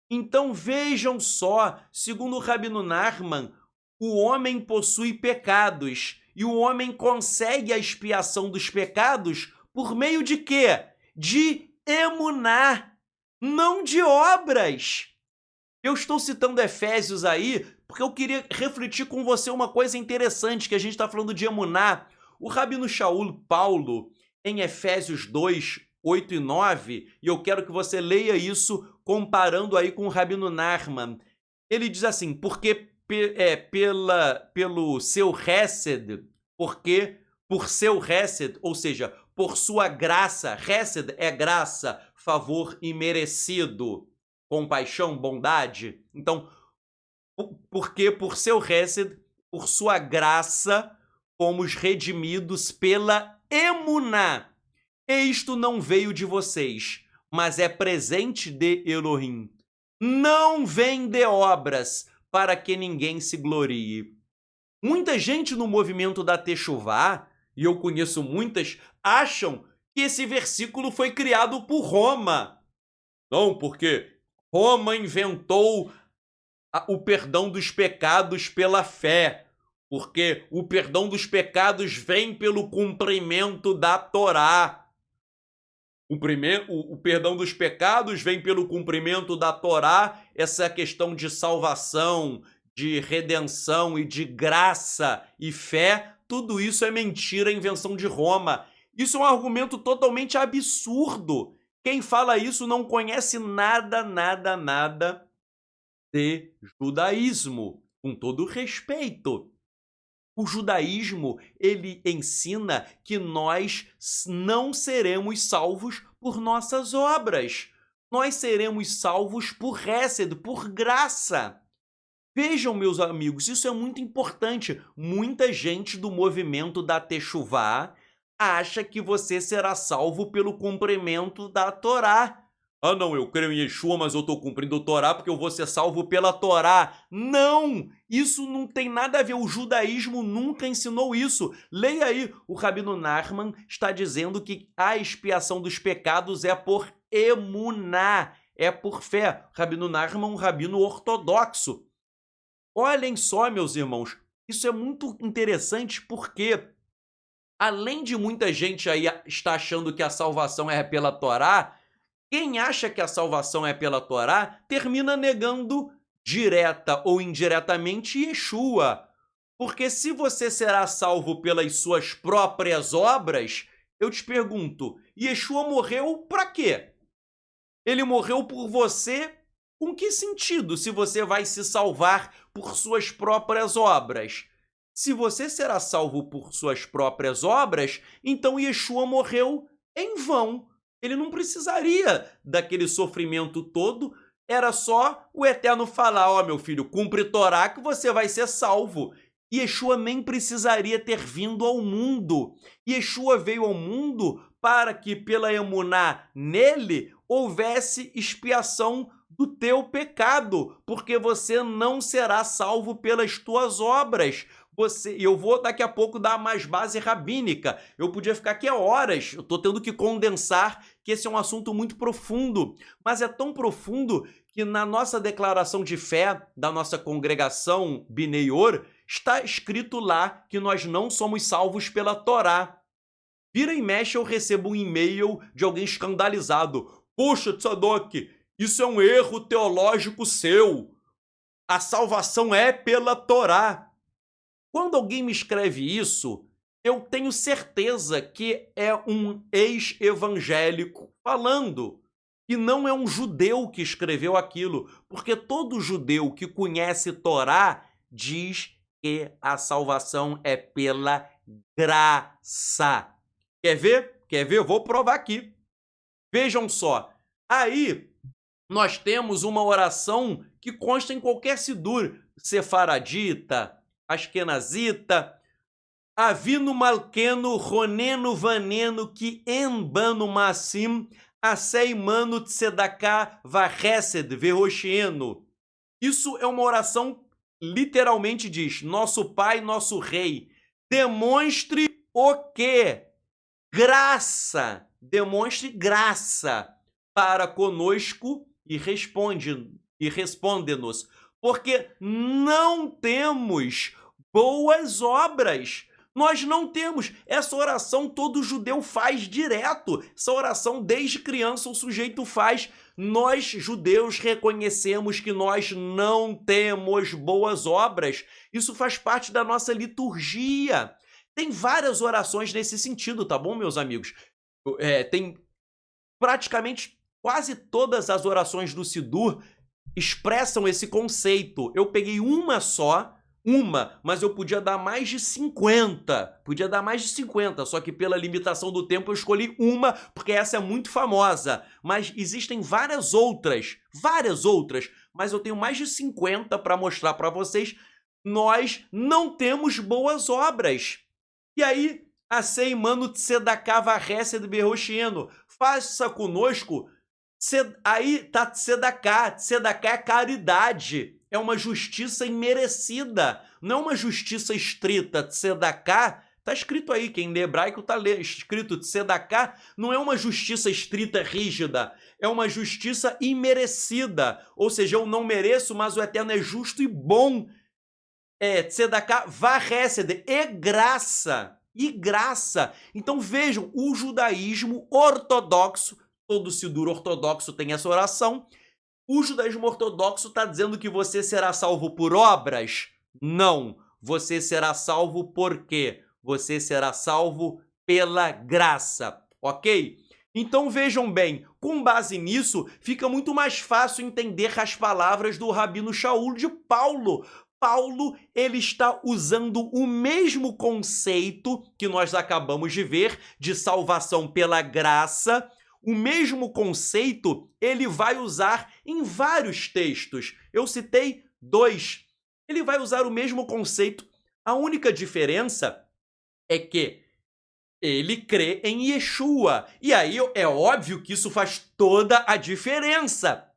[SPEAKER 1] Então vejam só, segundo o Rabino Nachman, o homem possui pecados, e o homem consegue a expiação dos pecados por meio de quê? De emuná, não de obras. Eu estou citando Efésios aí porque eu queria refletir com você uma coisa interessante, que a gente está falando de emuná. O Rabino Shaul Paulo, em Efésios 2, 8 e 9, e eu quero que você leia isso comparando aí com o Rabino Nachman. Ele diz assim, porque pelo seu Hesed, porque por seu Hesed, ou seja, por sua graça, Hesed é graça, favor imerecido, compaixão, bondade. Então, porque por seu Hesed, por sua graça, fomos redimidos pela emuná. Isto não veio de vocês, mas é presente de Elohim. Não vem de obras, para que ninguém se glorie. Muita gente no movimento da Techuvá, e eu conheço muitas, acham que esse versículo foi criado por Roma. Não, porque Roma inventou o perdão dos pecados pela fé, porque o perdão dos pecados vem pelo cumprimento da Torá. O perdão dos pecados vem pelo cumprimento da Torá, essa questão de salvação, de redenção e de graça e fé, tudo isso é mentira, invenção de Roma. Isso é um argumento totalmente absurdo. Quem fala isso não conhece nada de judaísmo, com todo respeito. O judaísmo, ele ensina que nós não seremos salvos por nossas obras. Nós seremos salvos por Hesed, por graça. Vejam, meus amigos, isso é muito importante. Muita gente do movimento da Techuvá acha que você será salvo pelo cumprimento da Torá. Ah, não, eu creio em Yeshua, mas eu estou cumprindo a Torá porque eu vou ser salvo pela Torá. Não! Isso não tem nada a ver. O judaísmo nunca ensinou isso. Leia aí, o Rabino Nachman está dizendo que a expiação dos pecados é por emuná, é por fé. Rabino Nachman, um rabino ortodoxo. Olhem só, meus irmãos, isso é muito interessante porque, além de muita gente aí estar achando que a salvação é pela Torá, quem acha que a salvação é pela Torá termina negando direta ou indiretamente Yeshua. Porque se você será salvo pelas suas próprias obras, eu te pergunto, Yeshua morreu para quê? Ele morreu por você com que sentido se você vai se salvar por suas próprias obras? Se você será salvo por suas próprias obras, então Yeshua morreu em vão. Ele não precisaria daquele sofrimento todo, era só o Eterno falar, ó meu filho, cumpre Torá que você vai ser salvo. Yeshua nem precisaria ter vindo ao mundo. Yeshua veio ao mundo para que pela emuná nele houvesse expiação do teu pecado, porque você não será salvo pelas tuas obras. Eu vou daqui a pouco dar mais base rabínica. Eu podia ficar aqui horas, eu estou tendo que condensar, que esse é um assunto muito profundo, mas é tão profundo que na nossa declaração de fé da nossa congregação Bineior está escrito lá que nós não somos salvos pela Torá. Vira e mexe eu recebo um e-mail de alguém escandalizado. Poxa, Tzadok, isso é um erro teológico seu. A salvação é pela Torá. Quando alguém me escreve isso, eu tenho certeza que é um ex-evangélico falando. E não é um judeu que escreveu aquilo, porque todo judeu que conhece Torá diz que a salvação é pela graça. Quer ver? Quer ver? Eu vou provar aqui. Vejam só. Aí nós temos uma oração que consta em qualquer sidur, sefaradita, askenazita, Avinu Malkenu Roneno Vaneno que Enbano Massim Aseimano Tzedaká Vahesed Verroxieno. Isso é uma oração, literalmente diz, nosso Pai, nosso Rei, demonstre o quê? Graça, demonstre graça para conosco e responde-nos, porque não temos boas obras. Nós não temos. Essa oração todo judeu faz direto. Essa oração desde criança o sujeito faz. Nós, judeus, reconhecemos que nós não temos boas obras. Isso faz parte da nossa liturgia. Tem várias orações nesse sentido, tá bom, meus amigos? Tem praticamente quase todas as orações do Sidur expressam esse conceito. Eu peguei uma só, mas eu podia dar mais de 50. Podia dar mais de 50, só que pela limitação do tempo eu escolhi uma, porque essa é muito famosa. Mas existem várias outras, mas eu tenho mais de 50 para mostrar para vocês. Nós não temos boas obras. E aí, Asei Mano Tzedaká Vahesed Berroxieno, faça conosco. Aí tá Tzedaká. Tzedaká é caridade. É uma justiça imerecida. Não é uma justiça estrita. Tzedaká, tá escrito aí, quem lê hebraico tá escrito Tzedaká, não é uma justiça estrita, rígida. É uma justiça imerecida. Ou seja, eu não mereço, mas o Eterno é justo e bom. Tzedaká Vahesed, e graça. Então vejam, o judaísmo ortodoxo, todo sidur ortodoxo tem essa oração, o judaísmo ortodoxo está dizendo que você será salvo por obras? Não. Você será salvo por quê? Você será salvo pela graça, ok? Então vejam bem, com base nisso, fica muito mais fácil entender as palavras do Rabino Shaul de Paulo. Paulo, ele está usando o mesmo conceito que nós acabamos de ver, de salvação pela graça. O mesmo conceito ele vai usar em vários textos. Eu citei 2. Ele vai usar o mesmo conceito. A única diferença é que Ele crê em Yeshua. E aí é óbvio que isso faz toda a diferença.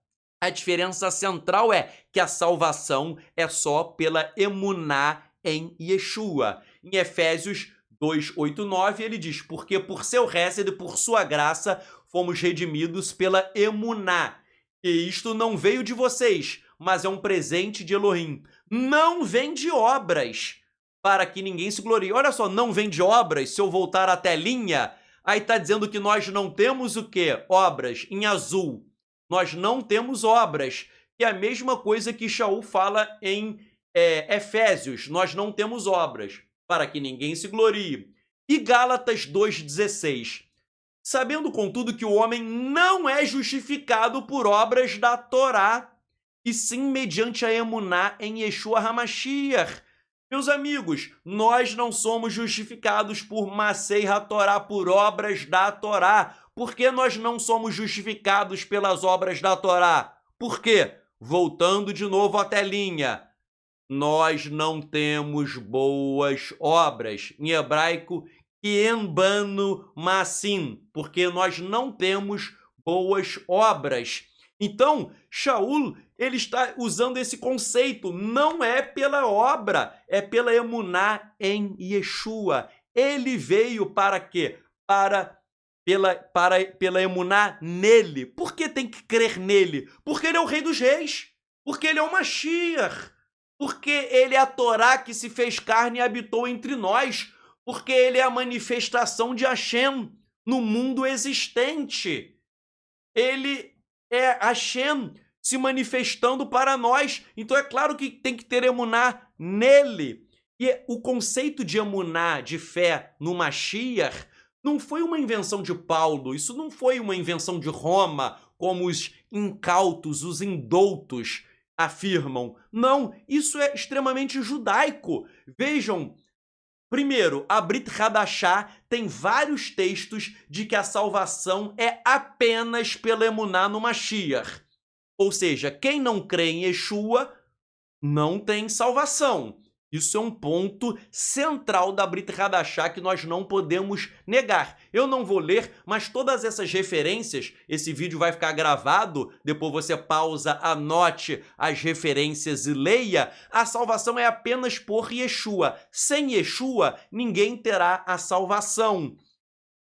[SPEAKER 1] A diferença central é que a salvação é só pela emuná em Yeshua. Em Efésios 2, 8, 9, ele diz, porque por seu récede, por sua graça, fomos redimidos pela emuná. E isto não veio de vocês, mas é um presente de Elohim. Não vem de obras, para que ninguém se glorie. Olha só, não vem de obras, se eu voltar à telinha, aí está dizendo que nós não temos o quê? Obras, em azul. Nós não temos obras, que é a mesma coisa que Shaul fala em Efésios, nós não temos obras, para que ninguém se glorie. E Gálatas 2,16, sabendo, contudo, que o homem não é justificado por obras da Torá, e sim mediante a emuná em Yeshua HaMashiach. Meus amigos, nós não somos justificados por Masei HaTorá, por obras da Torá. Por que nós não somos justificados pelas obras da Torá? Por quê? Voltando de novo à telinha. Nós não temos boas obras. Em hebraico, Kienbanu Masim, porque nós não temos boas obras. Então, Shaul, ele está usando esse conceito, não é pela obra, é pela emuná em Yeshua. Ele veio para quê? Pela emuná nele. Por que tem que crer nele? Porque ele é o Rei dos Reis, porque ele é o Mashiach, porque ele é a Torá que se fez carne e habitou entre nós, porque ele é a manifestação de Hashem no mundo existente. Ele é Hashem se manifestando para nós. Então é claro que tem que ter emuná nele. E o conceito de emuná, de fé no Mashiach, não foi uma invenção de Paulo, isso não foi uma invenção de Roma, como os incautos, os indoutos afirmam. Não, isso é extremamente judaico. Vejam, primeiro, a Brit Hadashah tem vários textos de que a salvação é apenas pela emuná no Mashiach. Ou seja, quem não crê em Yeshua não tem salvação. Isso é um ponto central da Brit Hadashah que nós não podemos negar. Eu não vou ler, mas todas essas referências, esse vídeo vai ficar gravado, depois você pausa, anote as referências e leia. A salvação é apenas por Yeshua. Sem Yeshua, ninguém terá a salvação.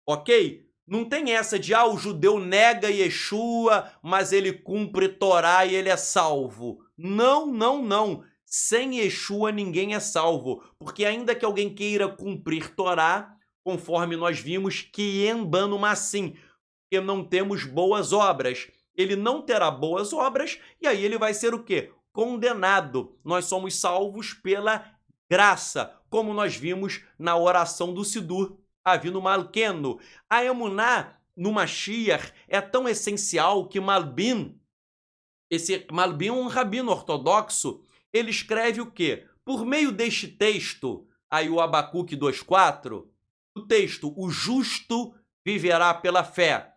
[SPEAKER 1] Ok? Não tem essa de, o judeu nega Yeshua, mas ele cumpre Torá e ele é salvo. Não, não, não. Sem Yeshua ninguém é salvo, porque ainda que alguém queira cumprir Torá, conforme nós vimos, que Embano Massim, porque não temos boas obras. Ele não terá boas obras e aí ele vai ser o quê? Condenado. Nós somos salvos pela graça, como nós vimos na oração do Sidur, Avinu Malkenu. A emuná no Mashiach é tão essencial que Malbim, esse Malbim é um rabino ortodoxo, ele escreve o quê? Por meio deste texto, aí o Abacuque 2,4, o texto, o justo viverá pela fé.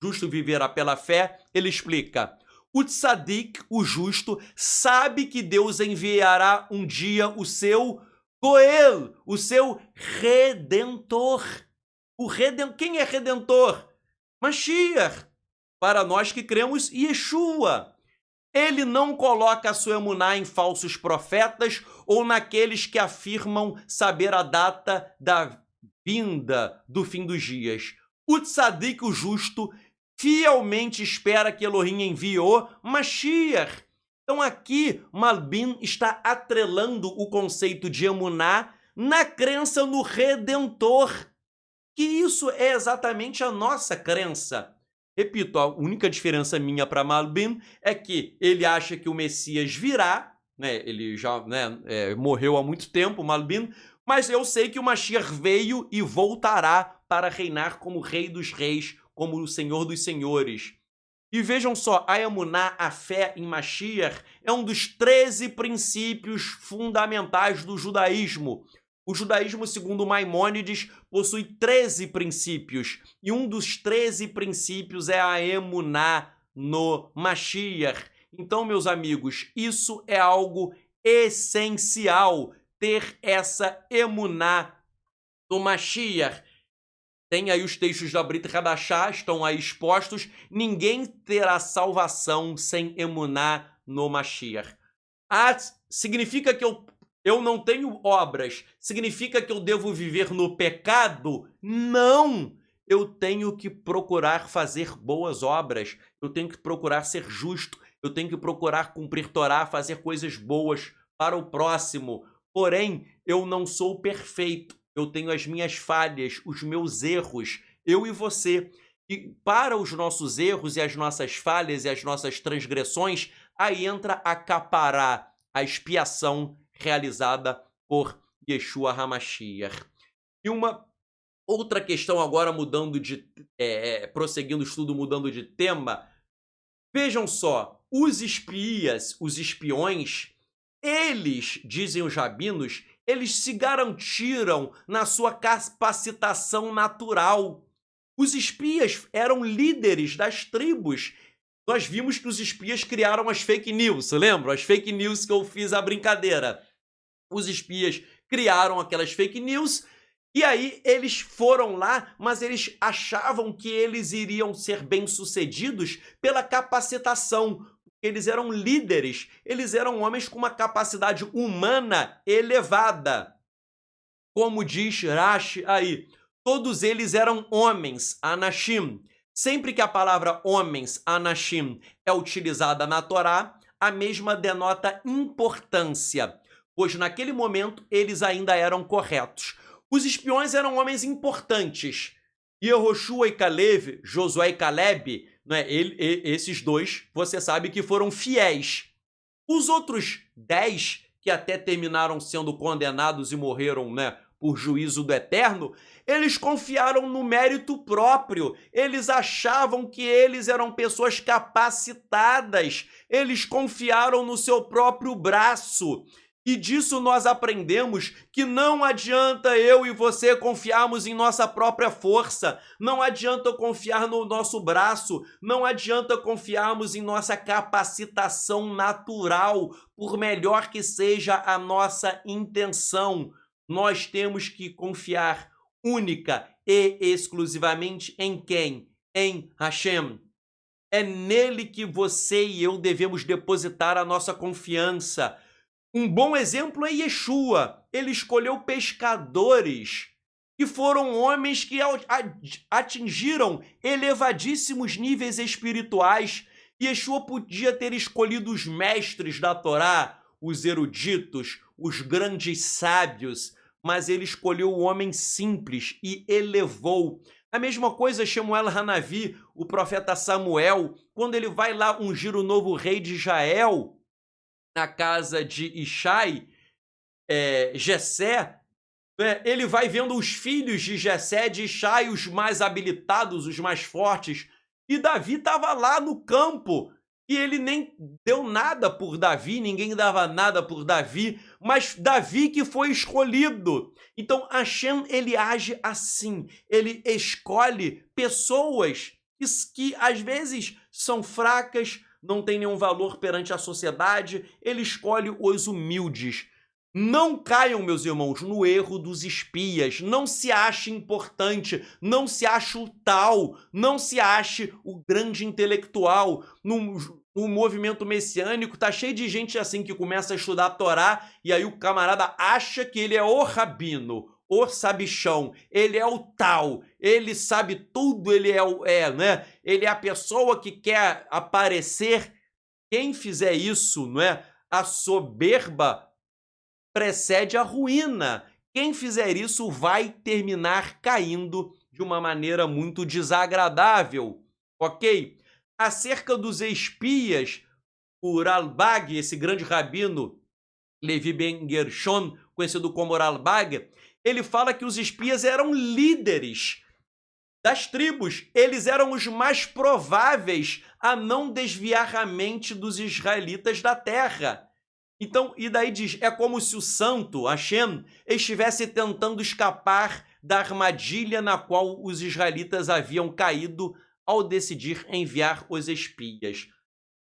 [SPEAKER 1] Justo viverá pela fé, ele explica. O tzadik, o justo, sabe que Deus enviará um dia o seu Goel, o seu Redentor. Quem é Redentor? Mashiach. Para nós que cremos, Yeshua. Ele não coloca a sua emuná em falsos profetas ou naqueles que afirmam saber a data da vinda do fim dos dias. O tzadik, o justo, fielmente espera que Elohim envie o Mashiach. Então aqui, Malbim está atrelando o conceito de emuná na crença no Redentor, que isso é exatamente a nossa crença. Repito, a única diferença minha para Malbim é que ele acha que o Messias virá, né? Ele já morreu há muito tempo, Malbim, mas eu sei que o Mashiach veio e voltará para reinar como Rei dos Reis, como o Senhor dos Senhores. E vejam só, a emuná, a fé em Mashiach, é um dos 13 princípios fundamentais do judaísmo. O judaísmo, segundo Maimônides, possui 13 princípios, e um dos 13 princípios é a emuná no Mashiach. Então, meus amigos, isso é algo essencial, ter essa emuná no Mashiach. Tem aí os textos da Brit Hadashah, estão aí expostos. Ninguém terá salvação sem emuná no Mashiach. Significa que eu não tenho obras? Significa que eu devo viver no pecado? Não! Eu tenho que procurar fazer boas obras. Eu tenho que procurar ser justo. Eu tenho que procurar cumprir Torá, fazer coisas boas para o próximo. Porém, eu não sou perfeito. Eu tenho as minhas falhas, os meus erros, eu e você. E para os nossos erros e as nossas falhas e as nossas transgressões, aí entra a capará, a expiação realizada por Yeshua HaMashiach. E uma outra questão agora, prosseguindo o estudo, mudando de tema. Vejam só, os espiões, eles, dizem os rabinos, eles se garantiram na sua capacitação natural. Os espias eram líderes das tribos. Nós vimos que os espias criaram as fake news, lembram? As fake news que eu fiz a brincadeira. Os espias criaram aquelas fake news e aí eles foram lá, mas eles achavam que eles iriam ser bem-sucedidos pela capacitação. Eles eram líderes, eles eram homens com uma capacidade humana elevada. Como diz Rashi aí, todos eles eram homens, anashim. Sempre que a palavra homens, anashim, é utilizada na Torá, a mesma denota importância, pois naquele momento eles ainda eram corretos. Os espiões eram homens importantes. Yehoshua e Caleb, Josué e Caleb, né, esses dois, você sabe que foram fiéis. Os outros 10, que até terminaram sendo condenados e morreram, né, por juízo do Eterno, eles confiaram no mérito próprio. Eles achavam que eles eram pessoas capacitadas. Eles confiaram no seu próprio braço. E disso nós aprendemos que não adianta eu e você confiarmos em nossa própria força, não adianta confiar no nosso braço, não adianta confiarmos em nossa capacitação natural, por melhor que seja a nossa intenção. Nós temos que confiar única e exclusivamente em quem? Em Hashem. É nele que você e eu devemos depositar a nossa confiança. Um bom exemplo é Yeshua. Ele escolheu pescadores que foram homens que atingiram elevadíssimos níveis espirituais. Yeshua podia ter escolhido os mestres da Torá, os eruditos, os grandes sábios, mas ele escolheu o homem simples e elevou. A mesma coisa Shemuel Hanavi, o profeta Samuel, quando ele vai lá ungir o novo rei de Israel, na casa de Ishai, Jessé, ele vai vendo os filhos de Jessé, de Ishai, os mais habilitados, os mais fortes, e Davi estava lá no campo, e ele nem deu nada por Davi, ninguém dava nada por Davi, mas Davi que foi escolhido. Então Hashem, ele age assim, ele escolhe pessoas que às vezes são fracas, não tem nenhum valor perante a sociedade, ele escolhe os humildes. Não caiam, meus irmãos, no erro dos espias. Não se ache importante, não se ache o tal, não se ache o grande intelectual. No movimento messiânico, tá cheio de gente assim que começa a estudar a Torá e aí o camarada acha que ele é o rabino, o sabichão, ele é o tal, ele sabe tudo, ele né? Ele é a pessoa que quer aparecer. Quem fizer isso, não é? A soberba precede a ruína. Quem fizer isso vai terminar caindo de uma maneira muito desagradável, ok? Acerca dos espias, o Ralbag, esse grande rabino, Levi Ben Gershon, conhecido como Ralbag, ele fala que os espias eram líderes das tribos. Eles eram os mais prováveis a não desviar a mente dos israelitas da terra. Então, e daí diz, é como se o santo, Hashem, estivesse tentando escapar da armadilha na qual os israelitas haviam caído ao decidir enviar os espias.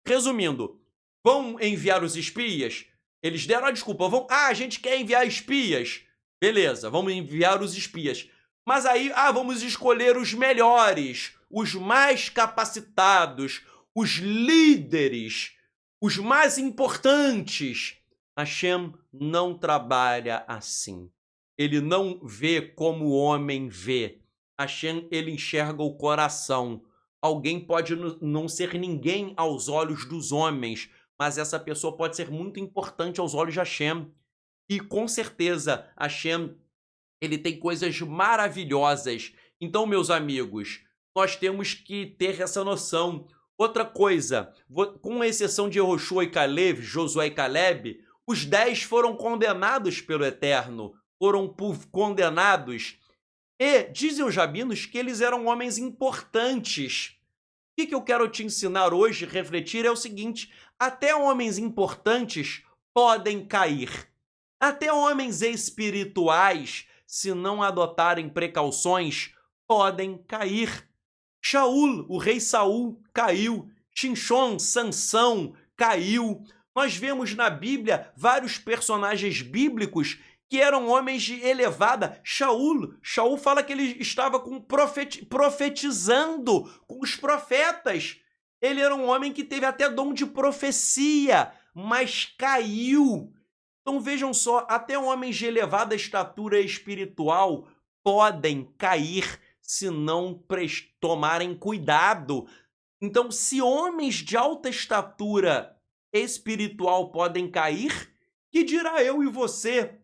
[SPEAKER 1] Resumindo, vão enviar os espias? Eles deram a desculpa, a gente quer enviar espias. Beleza, vamos enviar os espias. Mas aí, vamos escolher os melhores, os mais capacitados, os líderes, os mais importantes. Hashem não trabalha assim. Ele não vê como o homem vê. Hashem, ele enxerga o coração. Alguém pode não ser ninguém aos olhos dos homens, mas essa pessoa pode ser muito importante aos olhos de Hashem. E com certeza, Hashem, ele tem coisas maravilhosas. Então, meus amigos, nós temos que ter essa noção. Outra coisa, com exceção de Yehoshua e Caleb, Josué e Caleb, os 10 foram condenados pelo Eterno, foram condenados. E dizem os rabinos que eles eram homens importantes. O que eu quero te ensinar hoje, refletir, é o seguinte: até homens importantes podem cair. Até homens espirituais, se não adotarem precauções, podem cair. Shaul, o rei Saul, caiu. Shinshon, Sansão, caiu. Nós vemos na Bíblia vários personagens bíblicos que eram homens de elevada. Shaul fala que ele estava profetizando com os profetas. Ele era um homem que teve até dom de profecia, mas caiu. Então vejam só, até homens de elevada estatura espiritual podem cair se não tomarem cuidado. Então, se homens de alta estatura espiritual podem cair, que dirá eu e você?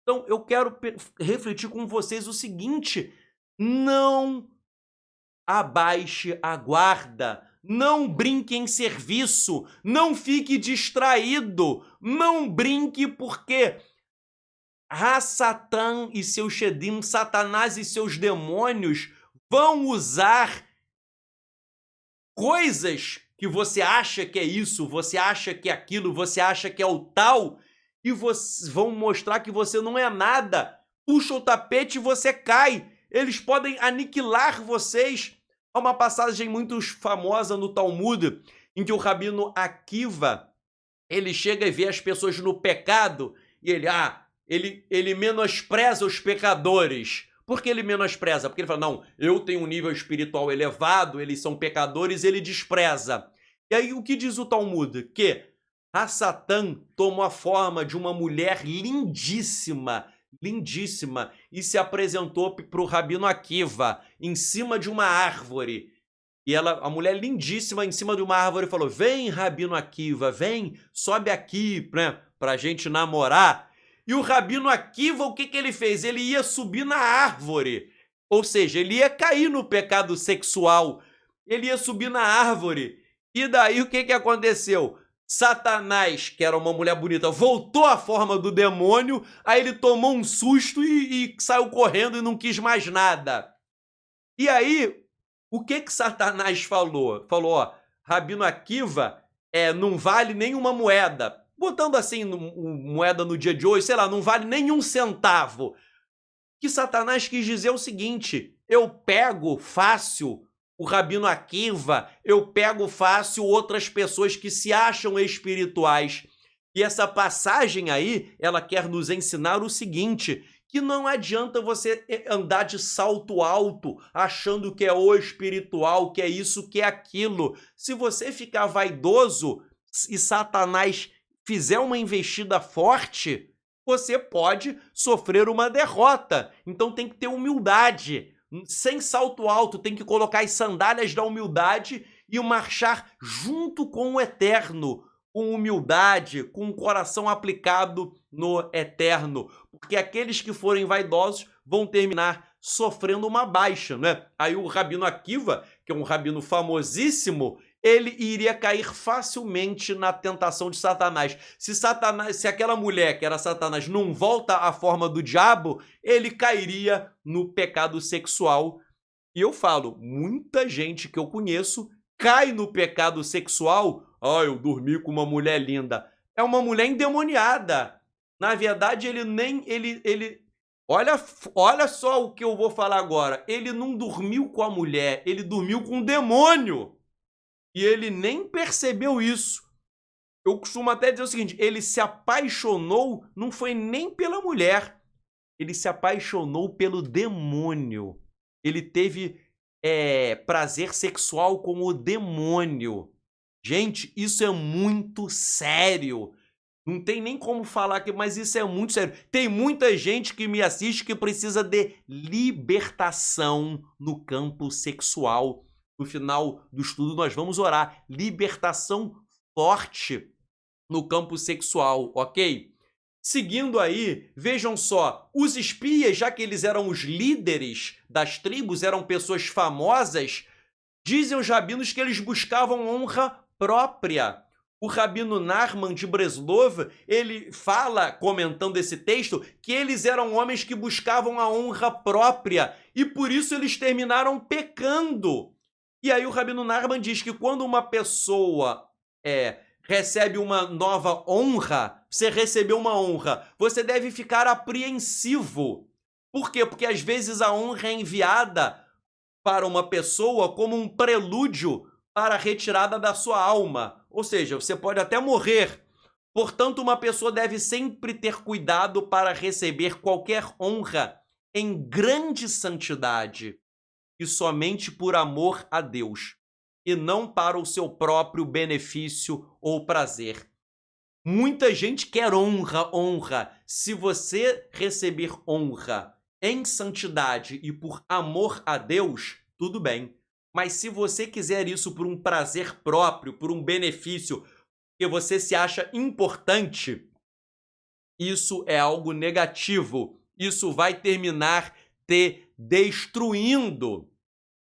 [SPEAKER 1] Então, eu quero refletir com vocês o seguinte: não abaixe a guarda, não brinque em serviço, não fique distraído, não brinque porque Satã e seus Shedim, Satanás e seus demônios vão usar coisas que você acha que é isso, você acha que é aquilo, você acha que é o tal, e vão mostrar que você não é nada. Puxa o tapete e você cai. Eles podem aniquilar vocês. Há uma passagem muito famosa no Talmud, em que o rabino Akiva, ele chega e vê as pessoas no pecado, e ele menospreza os pecadores. Por que ele menospreza? Porque ele fala, não, eu tenho um nível espiritual elevado, eles são pecadores, ele despreza. E aí o que diz o Talmud? Que Satã tomou a forma de uma mulher lindíssima, lindíssima, e se apresentou para o rabino Akiva, em cima de uma árvore. E a mulher lindíssima, em cima de uma árvore, falou, vem, rabino Akiva, vem, sobe aqui, né, pra gente namorar. E o rabino Akiva, o que ele fez? Ele ia subir na árvore, ou seja, ele ia cair no pecado sexual, ele ia subir na árvore. E daí o que aconteceu? Satanás, que era uma mulher bonita, voltou à forma do demônio, aí ele tomou um susto e saiu correndo e não quis mais nada. E aí, o que Satanás falou? Falou, rabino Akiva não vale nenhuma moeda. Botando assim, moeda no dia de hoje, sei lá, não vale nenhum centavo. O que Satanás quis dizer é o seguinte: eu pego fácil o rabino Akiva, eu pego fácil outras pessoas que se acham espirituais. E essa passagem aí, ela quer nos ensinar o seguinte, que não adianta você andar de salto alto, achando que é o espiritual, que é isso, que é aquilo. Se você ficar vaidoso e Satanás fizer uma investida forte, você pode sofrer uma derrota. Então tem que ter humildade. Sem salto alto, tem que colocar as sandálias da humildade e marchar junto com o Eterno, com humildade, com o coração aplicado no Eterno, porque aqueles que forem vaidosos vão terminar sofrendo uma baixa, né? Aí o rabino Akiva, que é um rabino famosíssimo, ele iria cair facilmente na tentação de Satanás. Se aquela mulher, que era Satanás, não volta à forma do diabo, ele cairia no pecado sexual. E eu falo, muita gente que eu conheço cai no pecado sexual. Eu dormi com uma mulher linda. É uma mulher endemoniada. Na verdade, Olha só o que eu vou falar agora. Ele não dormiu com a mulher, ele dormiu com o demônio. E ele nem percebeu isso. Eu costumo até dizer o seguinte, ele se apaixonou, não foi nem pela mulher, ele se apaixonou pelo demônio. Ele teve prazer sexual com o demônio. Gente, isso é muito sério. Não tem nem como falar aqui, mas isso é muito sério. Tem muita gente que me assiste que precisa de libertação no campo sexual. No final do estudo nós vamos orar. Libertação forte no campo sexual, ok? Seguindo aí, vejam só, os espias, já que eles eram os líderes das tribos, eram pessoas famosas, dizem os rabinos que eles buscavam honra própria. O rabino Nachman de Breslov, ele fala, comentando esse texto, que eles eram homens que buscavam a honra própria e por isso eles terminaram pecando. E aí o rabino Nachman diz que quando uma pessoa recebe uma nova honra, você recebeu uma honra, você deve ficar apreensivo. Por quê? Porque às vezes a honra é enviada para uma pessoa como um prelúdio para a retirada da sua alma. Ou seja, você pode até morrer. Portanto, uma pessoa deve sempre ter cuidado para receber qualquer honra em grande santidade e somente por amor a Deus, e não para o seu próprio benefício ou prazer. Muita gente quer honra. Se você receber honra em santidade e por amor a Deus, tudo bem. Mas se você quiser isso por um prazer próprio, por um benefício que você se acha importante, isso é algo negativo. Isso vai terminar te destruindo.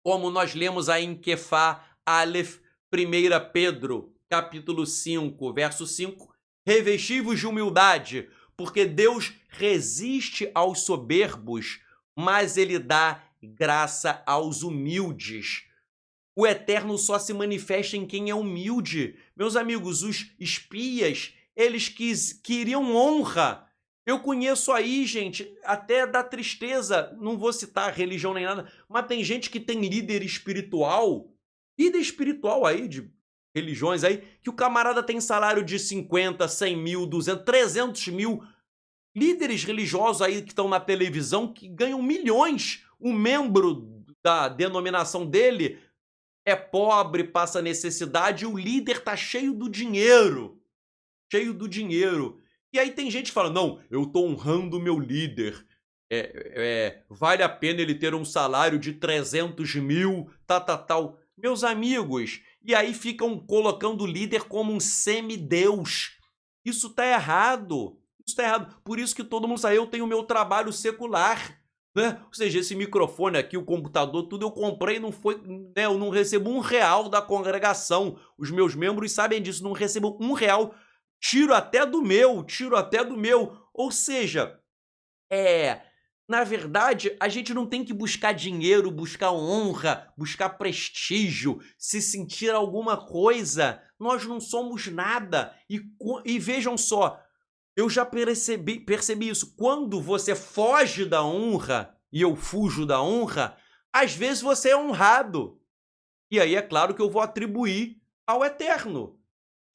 [SPEAKER 1] Como nós lemos aí em Kefá Aleph, 1 Pedro, capítulo 5, verso 5, revesti-vos de humildade, porque Deus resiste aos soberbos, mas ele dá graça aos humildes. O Eterno só se manifesta em quem é humilde. Meus amigos, os espias, eles queriam honra. Eu conheço aí, gente, até da tristeza, não vou citar religião nem nada, mas tem gente que tem líder espiritual aí, de religiões aí, que o camarada tem salário de 50, 100 mil, 200, 300 mil. Líderes religiosos aí que estão na televisão que ganham milhões. O membro da denominação dele é pobre, passa necessidade e o líder tá cheio do dinheiro. Cheio do dinheiro. E aí tem gente que fala, não, eu tô honrando o meu líder. Vale a pena ele ter um salário de 300 mil, tal. Meus amigos, e aí ficam colocando o líder como um semideus. Isso tá errado. Isso tá errado. Por isso que todo mundo sabe, eu tenho o meu trabalho secular. Né? Ou seja, esse microfone aqui, o computador, tudo eu comprei, não foi, né? Eu não recebo R$1 da congregação. Os meus membros sabem disso, não recebo R$1. Tiro até do meu. Ou seja, na verdade, a gente não tem que buscar dinheiro, buscar honra, buscar prestígio, se sentir alguma coisa. Nós não somos nada. E vejam só, eu já percebi isso. Quando você foge da honra, e eu fujo da honra, às vezes você é honrado. E aí é claro que eu vou atribuir ao Eterno.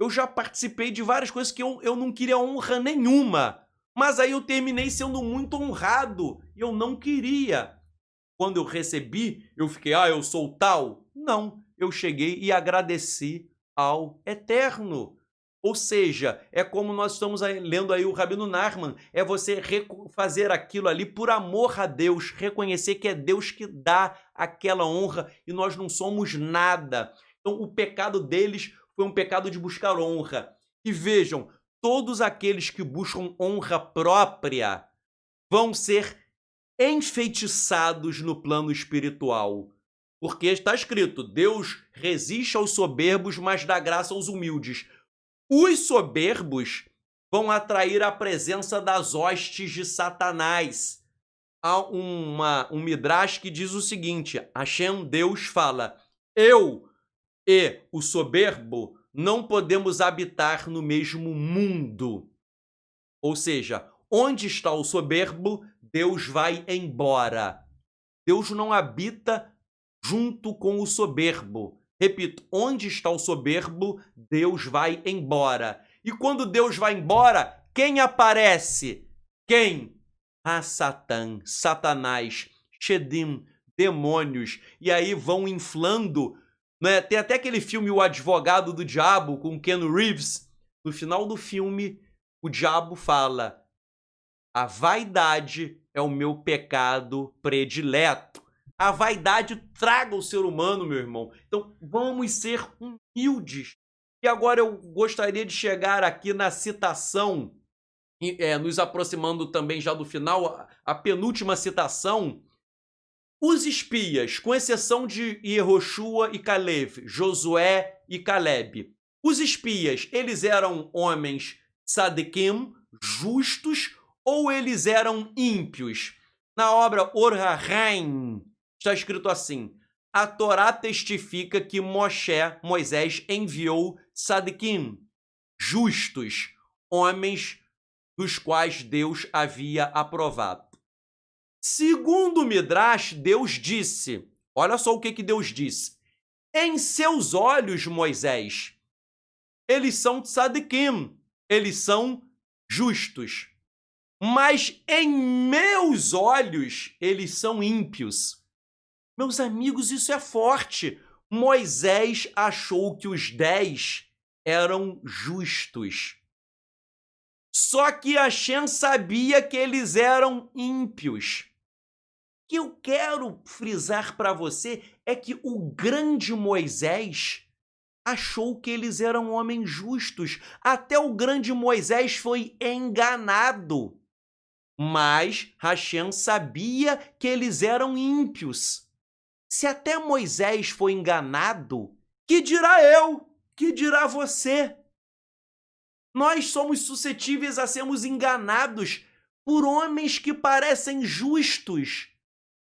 [SPEAKER 1] Eu já participei de várias coisas que eu não queria honra nenhuma. Mas aí eu terminei sendo muito honrado. E eu não queria. Quando eu recebi, eu fiquei, eu sou tal. Não, eu cheguei e agradeci ao Eterno. Ou seja, é como nós estamos lendo aí o Rabino Nachman, é você fazer aquilo ali por amor a Deus, reconhecer que é Deus que dá aquela honra e nós não somos nada. Então o pecado deles foi um pecado de buscar honra. E vejam, todos aqueles que buscam honra própria vão ser enfeitiçados no plano espiritual. Porque está escrito, Deus resiste aos soberbos, mas dá graça aos humildes. Os soberbos vão atrair a presença das hostes de Satanás. Há um midrash que diz o seguinte, Hashem, Deus, fala, eu e o soberbo não podemos habitar no mesmo mundo. Ou seja, onde está o soberbo, Deus vai embora. Deus não habita junto com o soberbo. Repito, onde está o soberbo, Deus vai embora. E quando Deus vai embora, quem aparece? Quem? a Satã, Satanás, Shedim, demônios, e aí vão inflando, né? Tem até aquele filme O Advogado do Diabo, com Ken Reeves. No final do filme, o diabo fala: a vaidade é o meu pecado predileto. A vaidade traga o ser humano, meu irmão. Então, vamos ser humildes. E agora eu gostaria de chegar aqui na citação, nos aproximando também já do final, a penúltima citação. Os espias, com exceção de Yehoshua e Caleb, Josué e Caleb, os espias, eles eram homens tzadikim, justos, ou eles eram ímpios? Na obra Or HaRaim está escrito assim: a Torá testifica que Moisés enviou tzadikim, justos, homens dos quais Deus havia aprovado. Segundo o Midrash, Deus disse, olha só o que Deus disse: em seus olhos, Moisés, eles são tzadikim, eles são justos, mas em meus olhos, eles são ímpios. Meus amigos, isso é forte. Moisés achou que os 10 eram justos. Só que Hashem sabia que eles eram ímpios. O que eu quero frisar para você é que o grande Moisés achou que eles eram homens justos. Até o grande Moisés foi enganado. Mas Hashem sabia que eles eram ímpios. Se até Moisés foi enganado, que dirá eu? Que dirá você? Nós somos suscetíveis a sermos enganados por homens que parecem justos,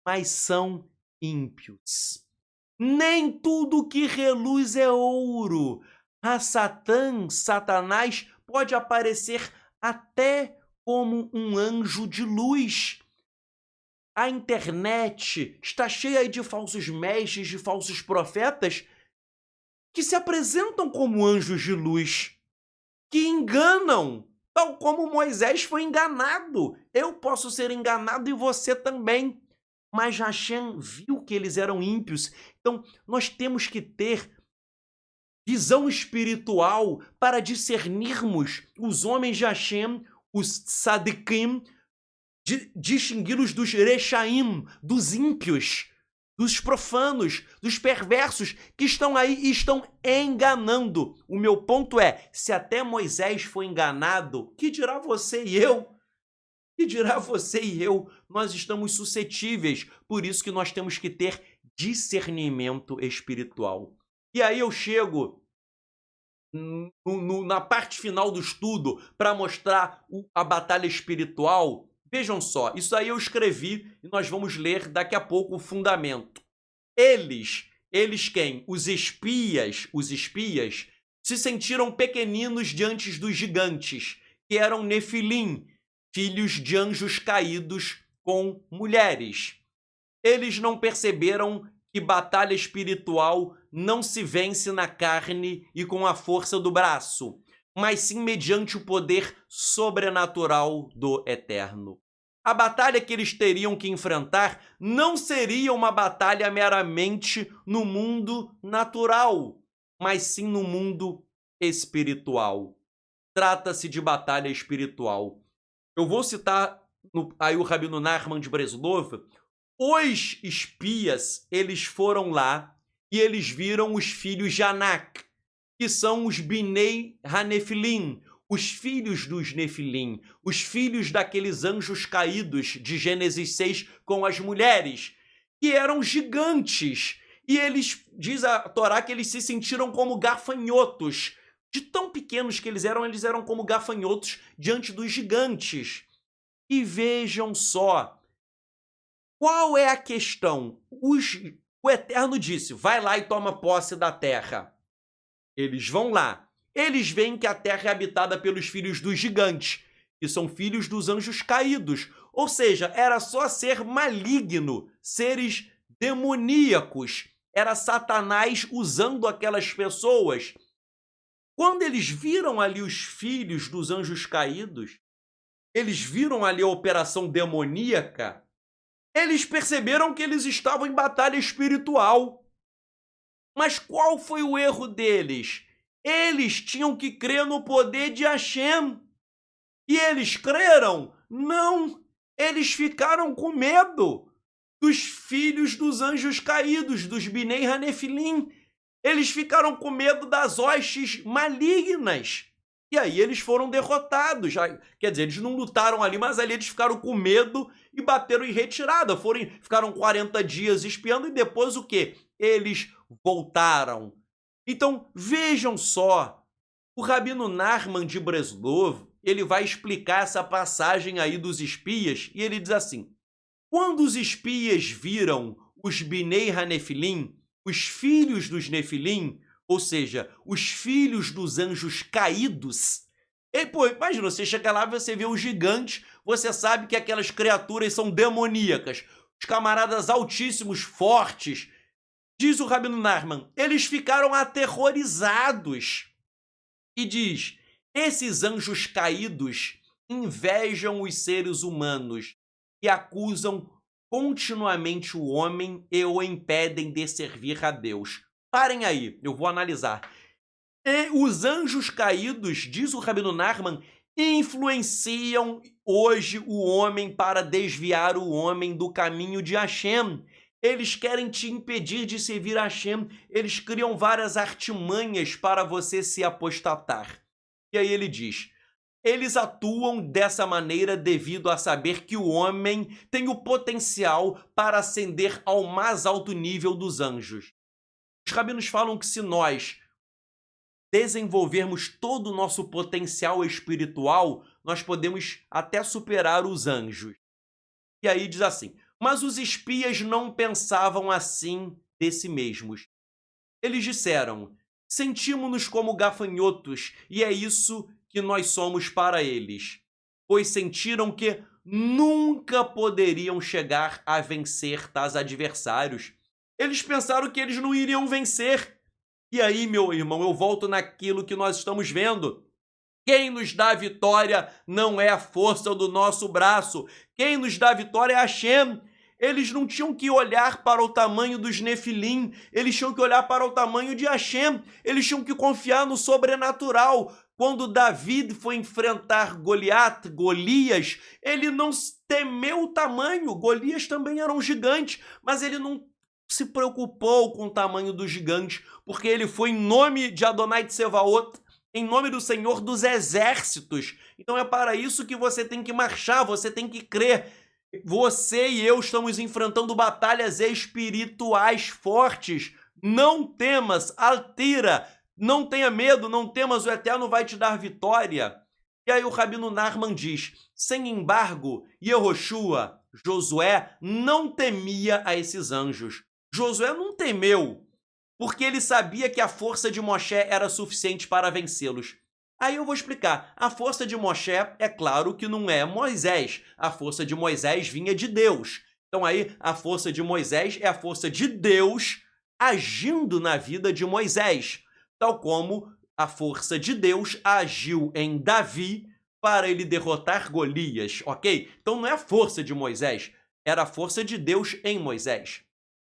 [SPEAKER 1] mas são ímpios. Nem tudo que reluz é ouro. A Satã, Satanás, pode aparecer até como um anjo de luz. A internet está cheia de falsos mestres, de falsos profetas que se apresentam como anjos de luz, que enganam, tal como Moisés foi enganado. Eu posso ser enganado e você também. Mas Hashem viu que eles eram ímpios. Então, nós temos que ter visão espiritual para discernirmos os homens de Hashem, os tzadikim, distingui-los dos rechaim, dos ímpios, dos profanos, dos perversos que estão aí e estão enganando. O meu ponto é, se até Moisés foi enganado, que dirá você e eu? Que dirá você e eu? Nós estamos suscetíveis, por isso que nós temos que ter discernimento espiritual. E aí eu chego na parte final do estudo para mostrar a batalha espiritual. Vejam só, isso aí eu escrevi e nós vamos ler daqui a pouco o fundamento. Eles quem? Os espias, se sentiram pequeninos diante dos gigantes, que eram Nefilim, filhos de anjos caídos com mulheres. Eles não perceberam que batalha espiritual não se vence na carne e com a força do braço, mas sim mediante o poder sobrenatural do Eterno. A batalha que eles teriam que enfrentar não seria uma batalha meramente no mundo natural, mas sim no mundo espiritual. Trata-se de batalha espiritual. Eu vou citar aí o Rabino Nachman de Breslov. Os espias, eles foram lá e eles viram os filhos de Anak, que são os Binei Hanefilim, os filhos dos Nefilim, os filhos daqueles anjos caídos de Gênesis 6 com as mulheres, que eram gigantes. E eles, diz a Torá, que eles se sentiram como gafanhotos. De tão pequenos que eles eram como gafanhotos diante dos gigantes. E vejam só, qual é a questão? O Eterno disse, vai lá e toma posse da terra. Eles vão lá. Eles veem que a terra é habitada pelos filhos dos gigantes, que são filhos dos anjos caídos. Ou seja, era só ser maligno, seres demoníacos. Era Satanás usando aquelas pessoas. Quando eles viram ali os filhos dos anjos caídos, eles viram ali a operação demoníaca, eles perceberam que eles estavam em batalha espiritual. Mas qual foi o erro deles? Eles tinham que crer no poder de Hashem. E eles creram? Não! Eles ficaram com medo dos filhos dos anjos caídos, dos Binei Hanefilim. Eles ficaram com medo das hostes malignas. E aí eles foram derrotados. Quer dizer, eles não lutaram ali, mas ali eles ficaram com medo e bateram em retirada. Ficaram 40 dias espiando e depois o quê? Eles voltaram. Então, vejam só, o Rabino Nachman de Breslov, ele vai explicar essa passagem aí dos espias, e ele diz assim: quando os espias viram os Binei Hanefilim, os filhos dos Nefilim, ou seja, os filhos dos anjos caídos, e, pô, imagina, você chega lá e você vê os gigantes, você sabe que aquelas criaturas são demoníacas, os camaradas altíssimos, fortes. Diz o Rabino Nachman, eles ficaram aterrorizados. E diz, esses anjos caídos invejam os seres humanos e acusam continuamente o homem e o impedem de servir a Deus. Parem aí, eu vou analisar. E os anjos caídos, diz o Rabino Nachman, influenciam hoje o homem para desviar o homem do caminho de Hashem. Eles querem te impedir de servir a Hashem. Eles criam várias artimanhas para você se apostatar. E aí ele diz, eles atuam dessa maneira devido a saber que o homem tem o potencial para ascender ao mais alto nível dos anjos. Os rabinos falam que se nós desenvolvermos todo o nosso potencial espiritual, nós podemos até superar os anjos. E aí diz assim, mas os espias não pensavam assim de si mesmos. Eles disseram, sentimos-nos como gafanhotos e é isso que nós somos para eles, pois sentiram que nunca poderiam chegar a vencer tais adversários. Eles pensaram que eles não iriam vencer. E aí, meu irmão, eu volto naquilo que nós estamos vendo. Quem nos dá a vitória não é a força do nosso braço. Quem nos dá a vitória é Hashem. Eles não tinham que olhar para o tamanho dos Nefilim, eles tinham que olhar para o tamanho de Hashem, eles tinham que confiar no sobrenatural. Quando Davi foi enfrentar Golias, ele não temeu o tamanho. Golias também era um gigante, mas ele não se preocupou com o tamanho do gigante, porque ele foi em nome de Adonai Tsevaot, em nome do Senhor dos Exércitos. Então é para isso que você tem que marchar, você tem que crer. Você e eu estamos enfrentando batalhas espirituais fortes. Não temas, altira, não tenha medo, não temas, o Eterno vai te dar vitória. E aí o Rabino Nachman diz, sem embargo, Yehoshua, Josué, não temia a esses anjos. Josué não temeu, porque ele sabia que a força de Moshe era suficiente para vencê-los. Aí eu vou explicar. A força de Moshe, é claro que não é Moisés. A força de Moisés vinha de Deus. Então aí a força de Moisés é a força de Deus agindo na vida de Moisés. Tal como a força de Deus agiu em Davi para ele derrotar Golias, ok? Então não é a força de Moisés, era a força de Deus em Moisés.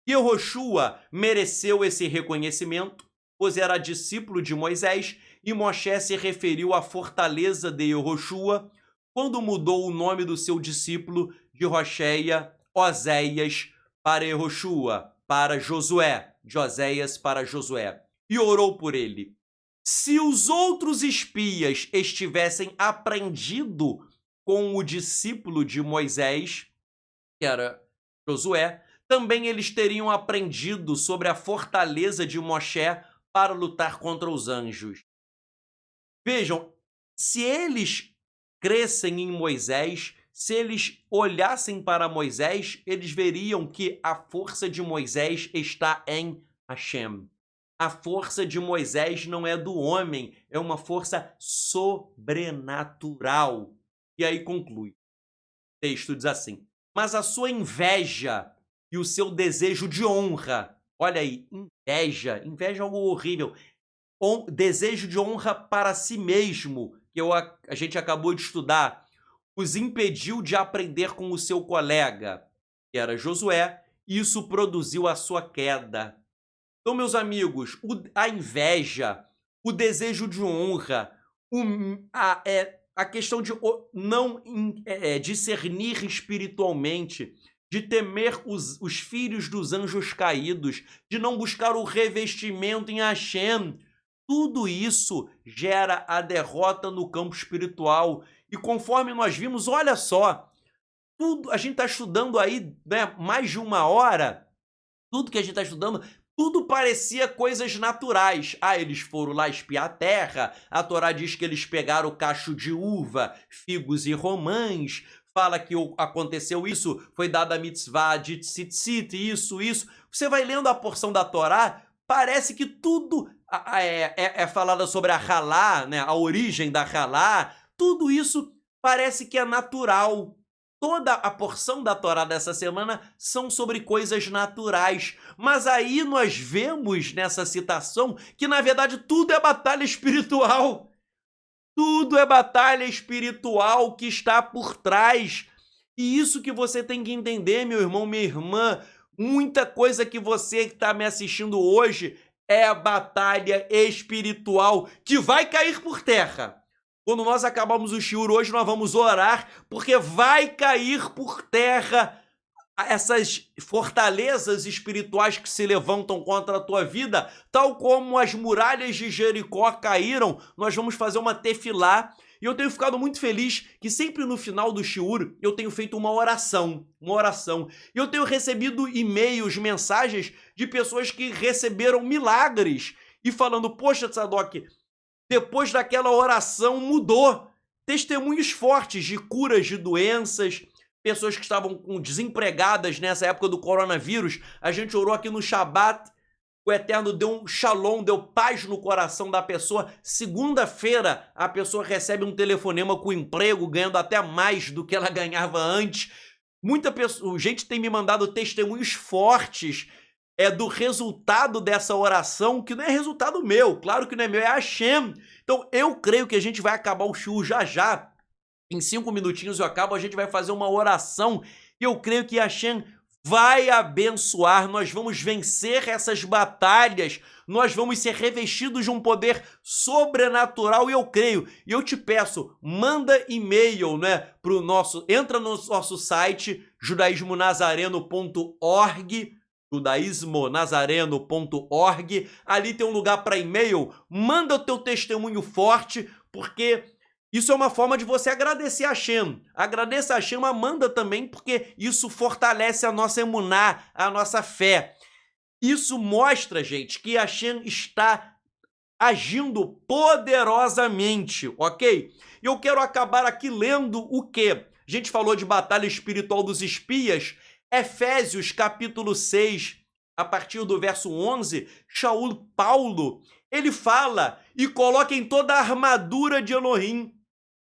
[SPEAKER 1] Yehoshua mereceu esse reconhecimento, pois era discípulo de Moisés, e Moshe se referiu à fortaleza de Yehoshua quando mudou o nome do seu discípulo de Rocheia, Oséias, para Yehoshua, para Josué, de Oséias para Josué, e orou por ele. Se os outros espias estivessem aprendido com o discípulo de Moisés, que era Josué, também eles teriam aprendido sobre a fortaleza de Moshe para lutar contra os anjos. Vejam, se eles crescem em Moisés, se eles olhassem para Moisés, eles veriam que a força de Moisés está em Hashem. A força de Moisés não é do homem, é uma força sobrenatural. E aí conclui. O texto diz assim, mas a sua inveja e o seu desejo de honra, olha aí, inveja é algo horrível, desejo de honra para si mesmo, que a gente acabou de estudar. os impediu de aprender com o seu colega, que era Josué, e isso produziu a sua queda. Então, meus amigos, a inveja, o desejo de honra, a questão de não discernir espiritualmente, de temer os filhos dos anjos caídos, de não buscar o revestimento em Hashem, tudo isso gera a derrota no campo espiritual. E conforme nós vimos, olha só, tudo, a gente está estudando aí, né, mais de uma hora, tudo que a gente está estudando, tudo parecia coisas naturais. Ah, eles foram lá espiar a terra, a Torá diz que eles pegaram cacho de uva, figos e romãs, fala que aconteceu isso, foi dada a mitzvah de tzitzit, isso. Você vai lendo a porção da Torá, parece que tudo é falado sobre a Halá, né, a origem da Halá, tudo isso parece que é natural. Toda a porção da Torá dessa semana são sobre coisas naturais. Mas aí nós vemos nessa citação que, na verdade, tudo é batalha espiritual. Tudo é batalha espiritual que está por trás. E isso que você tem que entender, meu irmão, minha irmã. Muita coisa que você que está me assistindo hoje é batalha espiritual que vai cair por terra. Quando nós acabamos o shiur hoje, nós vamos orar, porque vai cair por terra essas fortalezas espirituais que se levantam contra a tua vida, tal como as muralhas de Jericó caíram. Nós vamos fazer uma tefilá, e eu tenho ficado muito feliz que sempre no final do shiur eu tenho feito uma oração. E eu tenho recebido e-mails, mensagens de pessoas que receberam milagres, e falando, poxa, Tzadok, depois daquela oração mudou. Testemunhos fortes de curas de doenças, pessoas que estavam desempregadas nessa época do coronavírus. A gente orou aqui no Shabat, o Eterno deu um shalom, deu paz no coração da pessoa. Segunda-feira, a pessoa recebe um telefonema com emprego, ganhando até mais do que ela ganhava antes. Gente tem me mandado testemunhos fortes do resultado dessa oração, que não é resultado meu, claro que não é meu, é Hashem. Então eu creio que a gente vai acabar o shiur já. Em 5 minutinhos eu acabo, a gente vai fazer uma oração, e eu creio que Hashem vai abençoar, nós vamos vencer essas batalhas, nós vamos ser revestidos de um poder sobrenatural, e eu creio, e eu te peço, manda e-mail, né, entra no nosso site, judaismonazareno.org, judaismonazareno.org, ali tem um lugar para e-mail, manda o teu testemunho forte, porque isso é uma forma de você agradecer a Hashem. Agradeça a Hashem, mas manda também, porque isso fortalece a nossa emuná, a nossa fé. Isso mostra, gente, que Hashem está agindo poderosamente, ok? E eu quero acabar aqui lendo o quê? A gente falou de batalha espiritual dos espias. Efésios capítulo 6, a partir do verso 11, Paulo, ele fala, e coloquem toda a armadura de Elohim,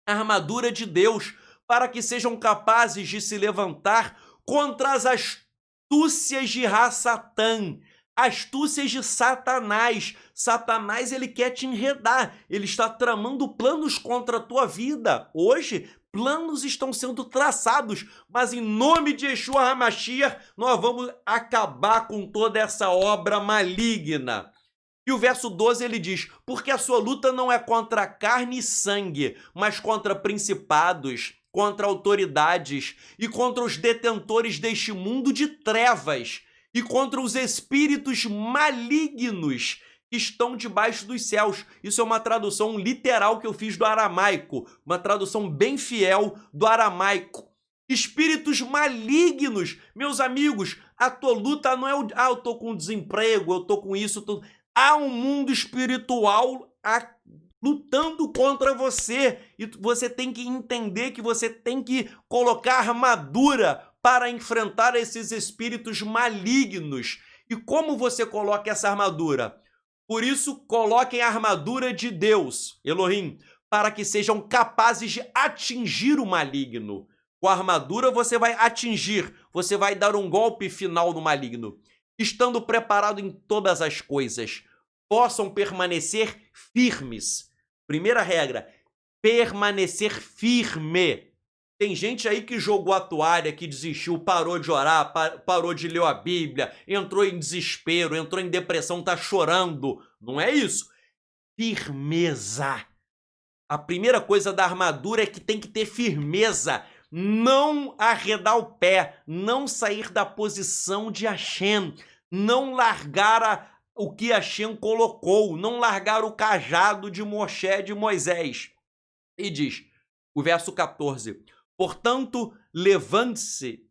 [SPEAKER 1] a armadura de Deus, para que sejam capazes de se levantar contra as astúcias de Satã, astúcias de Satanás. Satanás, ele quer te enredar, ele está tramando planos contra a tua vida. Hoje, planos estão sendo traçados, mas em nome de Yeshua HaMashiach, nós vamos acabar com toda essa obra maligna. E o verso 12 ele diz, porque a sua luta não é contra carne e sangue, mas contra principados, contra autoridades e contra os detentores deste mundo de trevas e contra os espíritos malignos que estão debaixo dos céus. Isso é uma tradução literal que eu fiz do aramaico, uma tradução bem fiel do aramaico. Espíritos malignos, meus amigos, a tua luta não é eu tô com desemprego, eu tô com isso, há um mundo espiritual lutando contra você, e você tem que entender que você tem que colocar armadura para enfrentar esses espíritos malignos. E como você coloca essa armadura? Por isso, coloquem a armadura de Deus, Elohim, para que sejam capazes de atingir o maligno. Com a armadura você vai atingir, você vai dar um golpe final no maligno. Estando preparado em todas as coisas, possam permanecer firmes. Primeira regra, permanecer firme. Tem gente aí que jogou a toalha, que desistiu, parou de orar, parou de ler a Bíblia, entrou em desespero, entrou em depressão, tá chorando. Não é isso. Firmeza. A primeira coisa da armadura é que tem que ter firmeza. Não arredar o pé, não sair da posição de Hashem, não largar o que Hashem colocou, não largar o cajado de Moshe, de Moisés. E diz, o verso 14, portanto, levantem-se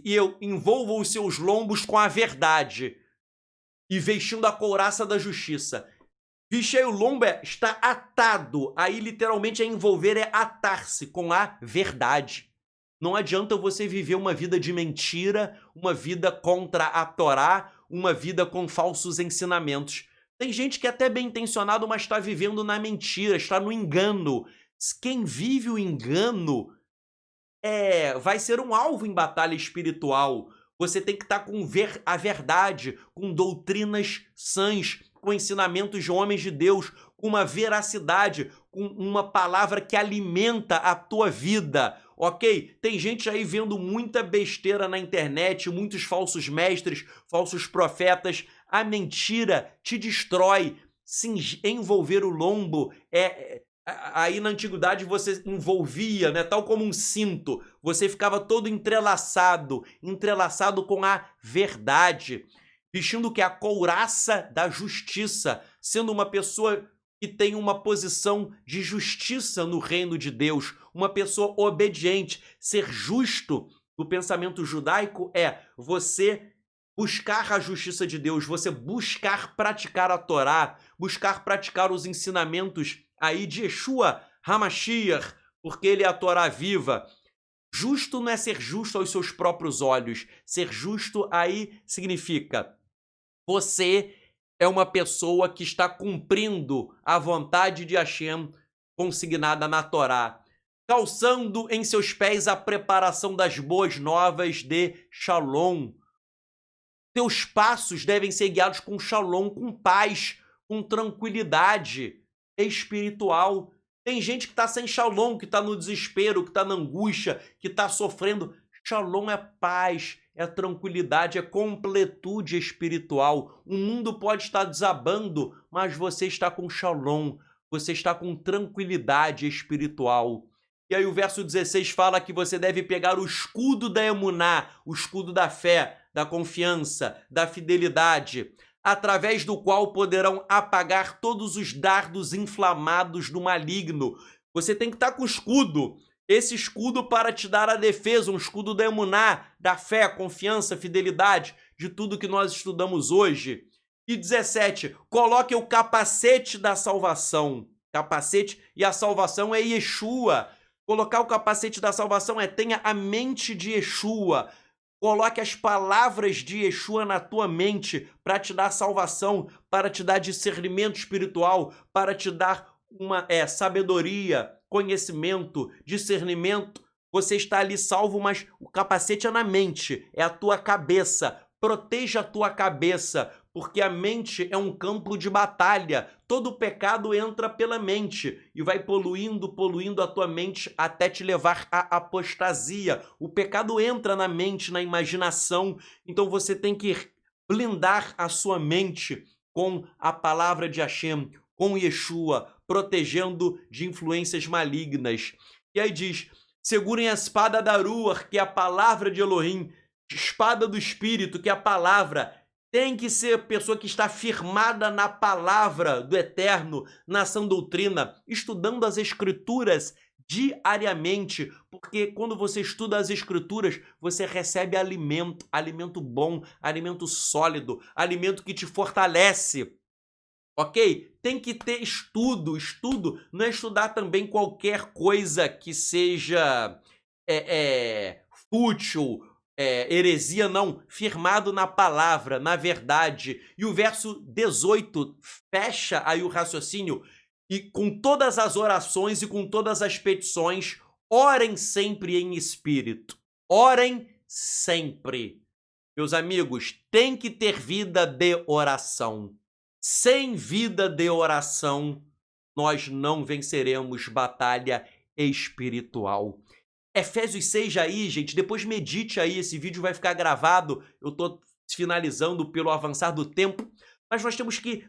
[SPEAKER 1] e envolvam os seus lombos com a verdade e vestindo a couraça da justiça. Vestir o lombo está atado, aí literalmente é envolver, é atar-se com a verdade. Não adianta você viver uma vida de mentira, uma vida contra a Torá, uma vida com falsos ensinamentos. Tem gente que é até bem intencionado, mas está vivendo na mentira, está no engano. Quem vive o engano vai ser um alvo em batalha espiritual. Você tem que estar com a verdade, com doutrinas sãs, com ensinamentos de homens de Deus, com uma veracidade, com uma palavra que alimenta a tua vida, ok? Tem gente aí vendo muita besteira na internet, muitos falsos mestres, falsos profetas. A mentira te destrói. Se envolver o lombo aí na antiguidade você envolvia, né, tal como um cinto, você ficava todo entrelaçado com a verdade, vestindo que é a couraça da justiça, sendo uma pessoa que tem uma posição de justiça no reino de Deus, uma pessoa obediente. Ser justo no pensamento judaico é você buscar a justiça de Deus, você buscar praticar a Torá, buscar praticar os ensinamentos aí de Yeshua HaMashiach, porque ele é a Torá viva. Justo não é ser justo aos seus próprios olhos. Ser justo aí significa você é uma pessoa que está cumprindo a vontade de Hashem consignada na Torá, calçando em seus pés a preparação das boas novas de Shalom. Teus passos devem ser guiados com Shalom, com paz, com tranquilidade espiritual. Tem gente que está sem Shalom, que está no desespero, que está na angústia, que está sofrendo. Shalom é paz, é tranquilidade, é completude espiritual. O mundo pode estar desabando, mas você está com Shalom, você está com tranquilidade espiritual. E aí o verso 16 fala que você deve pegar o escudo da emuná, o escudo da fé, da confiança, da fidelidade, através do qual poderão apagar todos os dardos inflamados do maligno. Você tem que estar com o escudo, esse escudo para te dar a defesa, um escudo da emuná, da fé, confiança, fidelidade, de tudo que nós estudamos hoje. E 17, coloque o capacete da salvação. Capacete, e a salvação é Yeshua. Colocar o capacete da salvação tenha a mente de Yeshua. Coloque as palavras de Yeshua na tua mente para te dar salvação, para te dar discernimento espiritual, para te dar uma sabedoria, conhecimento, discernimento. Você está ali salvo, mas o capacete é na mente, é a tua cabeça. Proteja a tua cabeça, porque a mente é um campo de batalha. Todo pecado entra pela mente e vai poluindo a tua mente até te levar à apostasia. O pecado entra na mente, na imaginação. Então você tem que blindar a sua mente com a palavra de Hashem, com Yeshua, protegendo de influências malignas. E aí diz, segurem a espada da Ruach, que é a palavra de Elohim, espada do Espírito, que é a palavra. Tem que ser a pessoa que está firmada na palavra do Eterno, na sã doutrina, estudando as Escrituras diariamente, porque quando você estuda as Escrituras, você recebe alimento, alimento bom, alimento sólido, alimento que te fortalece. Ok? Tem que ter estudo. Estudo não é estudar também qualquer coisa que seja fútil, heresia, não. Firmado na palavra, na verdade. E o verso 18 fecha aí o raciocínio. E com todas as orações e com todas as petições, orem sempre em espírito. Orem sempre. Meus amigos, tem que ter vida de oração. Sem vida de oração, nós não venceremos batalha espiritual. Efésios 6 aí, gente, depois medite aí, esse vídeo vai ficar gravado, eu tô finalizando pelo avançar do tempo, mas nós temos que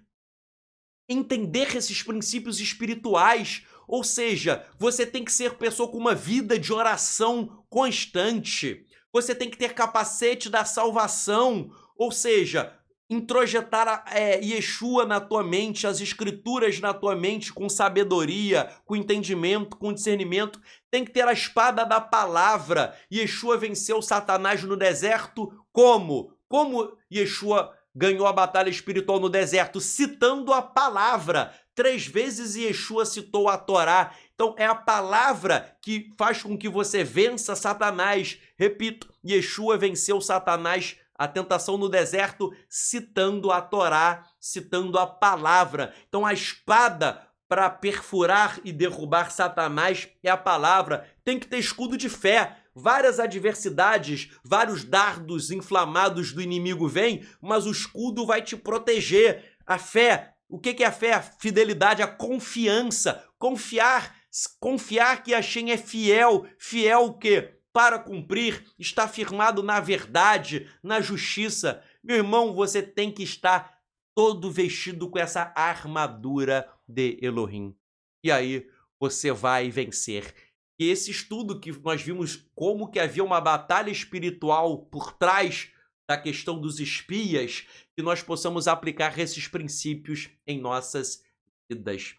[SPEAKER 1] entender esses princípios espirituais, ou seja, você tem que ser pessoa com uma vida de oração constante, você tem que ter capacete da salvação, ou seja, introjetar Yeshua na tua mente, as escrituras na tua mente com sabedoria, com entendimento, com discernimento, tem que ter a espada da palavra. Yeshua venceu Satanás no deserto como? Como Yeshua ganhou a batalha espiritual no deserto? Citando a palavra. 3 vezes Yeshua citou a Torá. Então é a palavra que faz com que você vença Satanás. Repito, Yeshua venceu Satanás, a tentação no deserto, citando a Torá, citando a palavra. Então a espada para perfurar e derrubar Satanás é a palavra. Tem que ter escudo de fé. Várias adversidades, vários dardos inflamados do inimigo vêm, mas o escudo vai te proteger. A fé, o que é a fé? A fidelidade, a confiança. Confiar que Hashem é fiel. Fiel o quê? Para cumprir, está firmado na verdade, na justiça. Meu irmão, você tem que estar todo vestido com essa armadura de Elohim. E aí você vai vencer. E esse estudo que nós vimos como que havia uma batalha espiritual por trás da questão dos espias, que nós possamos aplicar esses princípios em nossas vidas.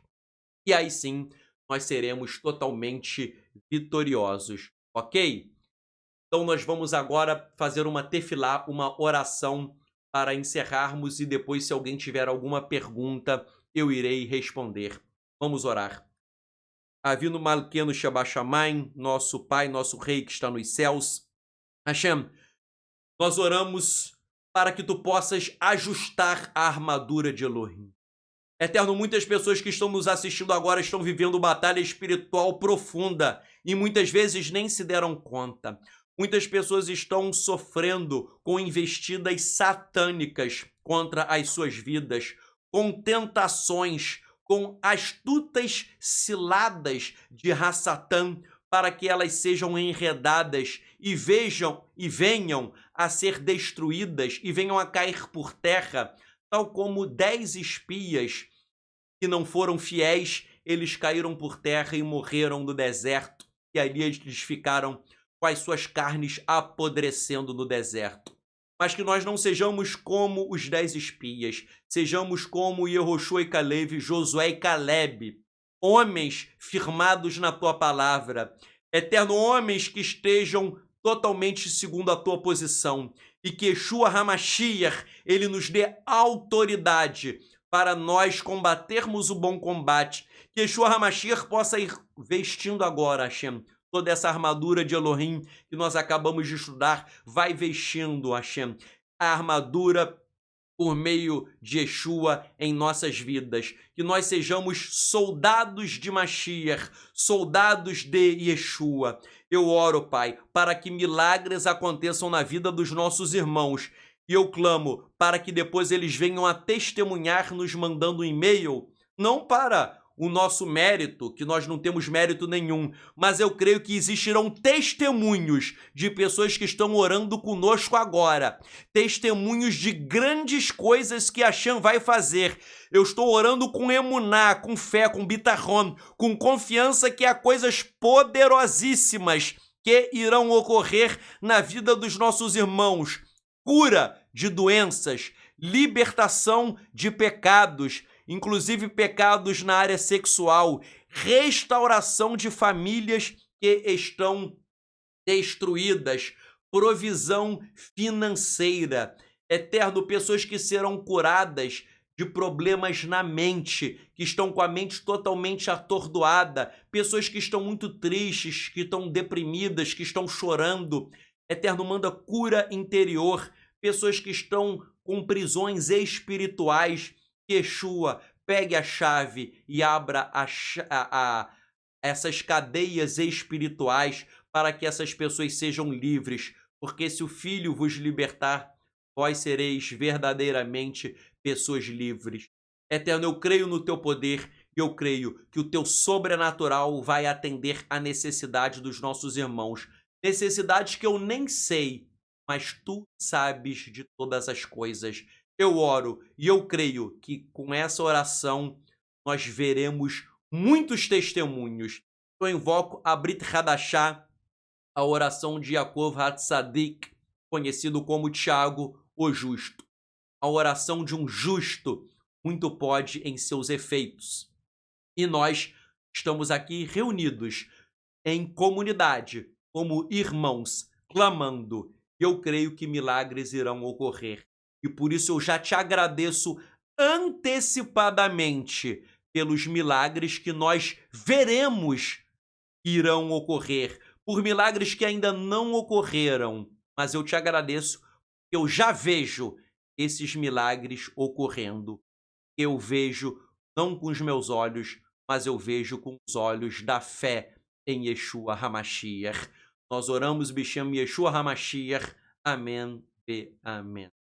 [SPEAKER 1] E aí sim, nós seremos totalmente vitoriosos, ok? Então nós vamos agora fazer uma tefilá, uma oração para encerrarmos e depois, se alguém tiver alguma pergunta, eu irei responder. Vamos orar. Avinu Malkeinu Shabbat Shamayim, nosso Pai, nosso Rei que está nos céus. Hashem, nós oramos para que tu possas ajustar a armadura de Elohim. Eterno, muitas pessoas que estão nos assistindo agora estão vivendo batalha espiritual profunda e muitas vezes nem se deram conta. Muitas pessoas estão sofrendo com investidas satânicas contra as suas vidas, com tentações, com astutas ciladas de Hassatã, para que elas sejam enredadas e venham a ser destruídas e venham a cair por terra, tal como 10 espias que não foram fiéis, eles caíram por terra e morreram no deserto, e ali eles ficaram com as suas carnes apodrecendo no deserto. Mas que nós não sejamos como os 10 espias, sejamos como Yehoshua e Caleb, Josué e Caleb, homens firmados na tua palavra, eterno, homens que estejam totalmente segundo a tua posição, e que Yeshua HaMashiach, ele nos dê autoridade para nós combatermos o bom combate, que Yeshua HaMashiach possa ir vestindo agora, Hashem, toda essa armadura de Elohim que nós acabamos de estudar, vai vestindo, Hashem, a armadura por meio de Yeshua em nossas vidas. Que nós sejamos soldados de Mashiach, soldados de Yeshua. Eu oro, Pai, para que milagres aconteçam na vida dos nossos irmãos. E eu clamo para que depois eles venham a testemunhar nos mandando um e-mail, não para o nosso mérito, que nós não temos mérito nenhum, mas eu creio que existirão testemunhos de pessoas que estão orando conosco agora, testemunhos de grandes coisas que Hashem vai fazer. Eu estou orando com emuná, com fé, com bitachon, com confiança que há coisas poderosíssimas que irão ocorrer na vida dos nossos irmãos. Cura de doenças, libertação de pecados, inclusive pecados na área sexual, restauração de famílias que estão destruídas, provisão financeira, eterno, pessoas que serão curadas de problemas na mente, que estão com a mente totalmente atordoada, pessoas que estão muito tristes, que estão deprimidas, que estão chorando. Eterno, manda cura interior, pessoas que estão com prisões espirituais. Yeshua, pegue a chave e abra essas cadeias espirituais para que essas pessoas sejam livres, porque se o Filho vos libertar, vós sereis verdadeiramente pessoas livres. Eterno, eu creio no teu poder, e eu creio que o teu sobrenatural vai atender a necessidade dos nossos irmãos. Necessidades que eu nem sei, mas tu sabes de todas as coisas. Eu oro e eu creio que com essa oração nós veremos muitos testemunhos. Eu invoco a Brit Hadashah, a oração de Yaakov Hatzadik, conhecido como Tiago, o Justo. A oração de um justo muito pode em seus efeitos. E nós estamos aqui reunidos em comunidade, como irmãos, clamando. Eu creio que milagres irão ocorrer. E por isso eu já te agradeço antecipadamente pelos milagres que nós veremos que irão ocorrer, por milagres que ainda não ocorreram. Mas eu te agradeço, eu já vejo esses milagres ocorrendo. Eu vejo não com os meus olhos, mas eu vejo com os olhos da fé em Yeshua HaMashiach. Nós oramos, Bishem Yeshua HaMashiach. Amém e amém.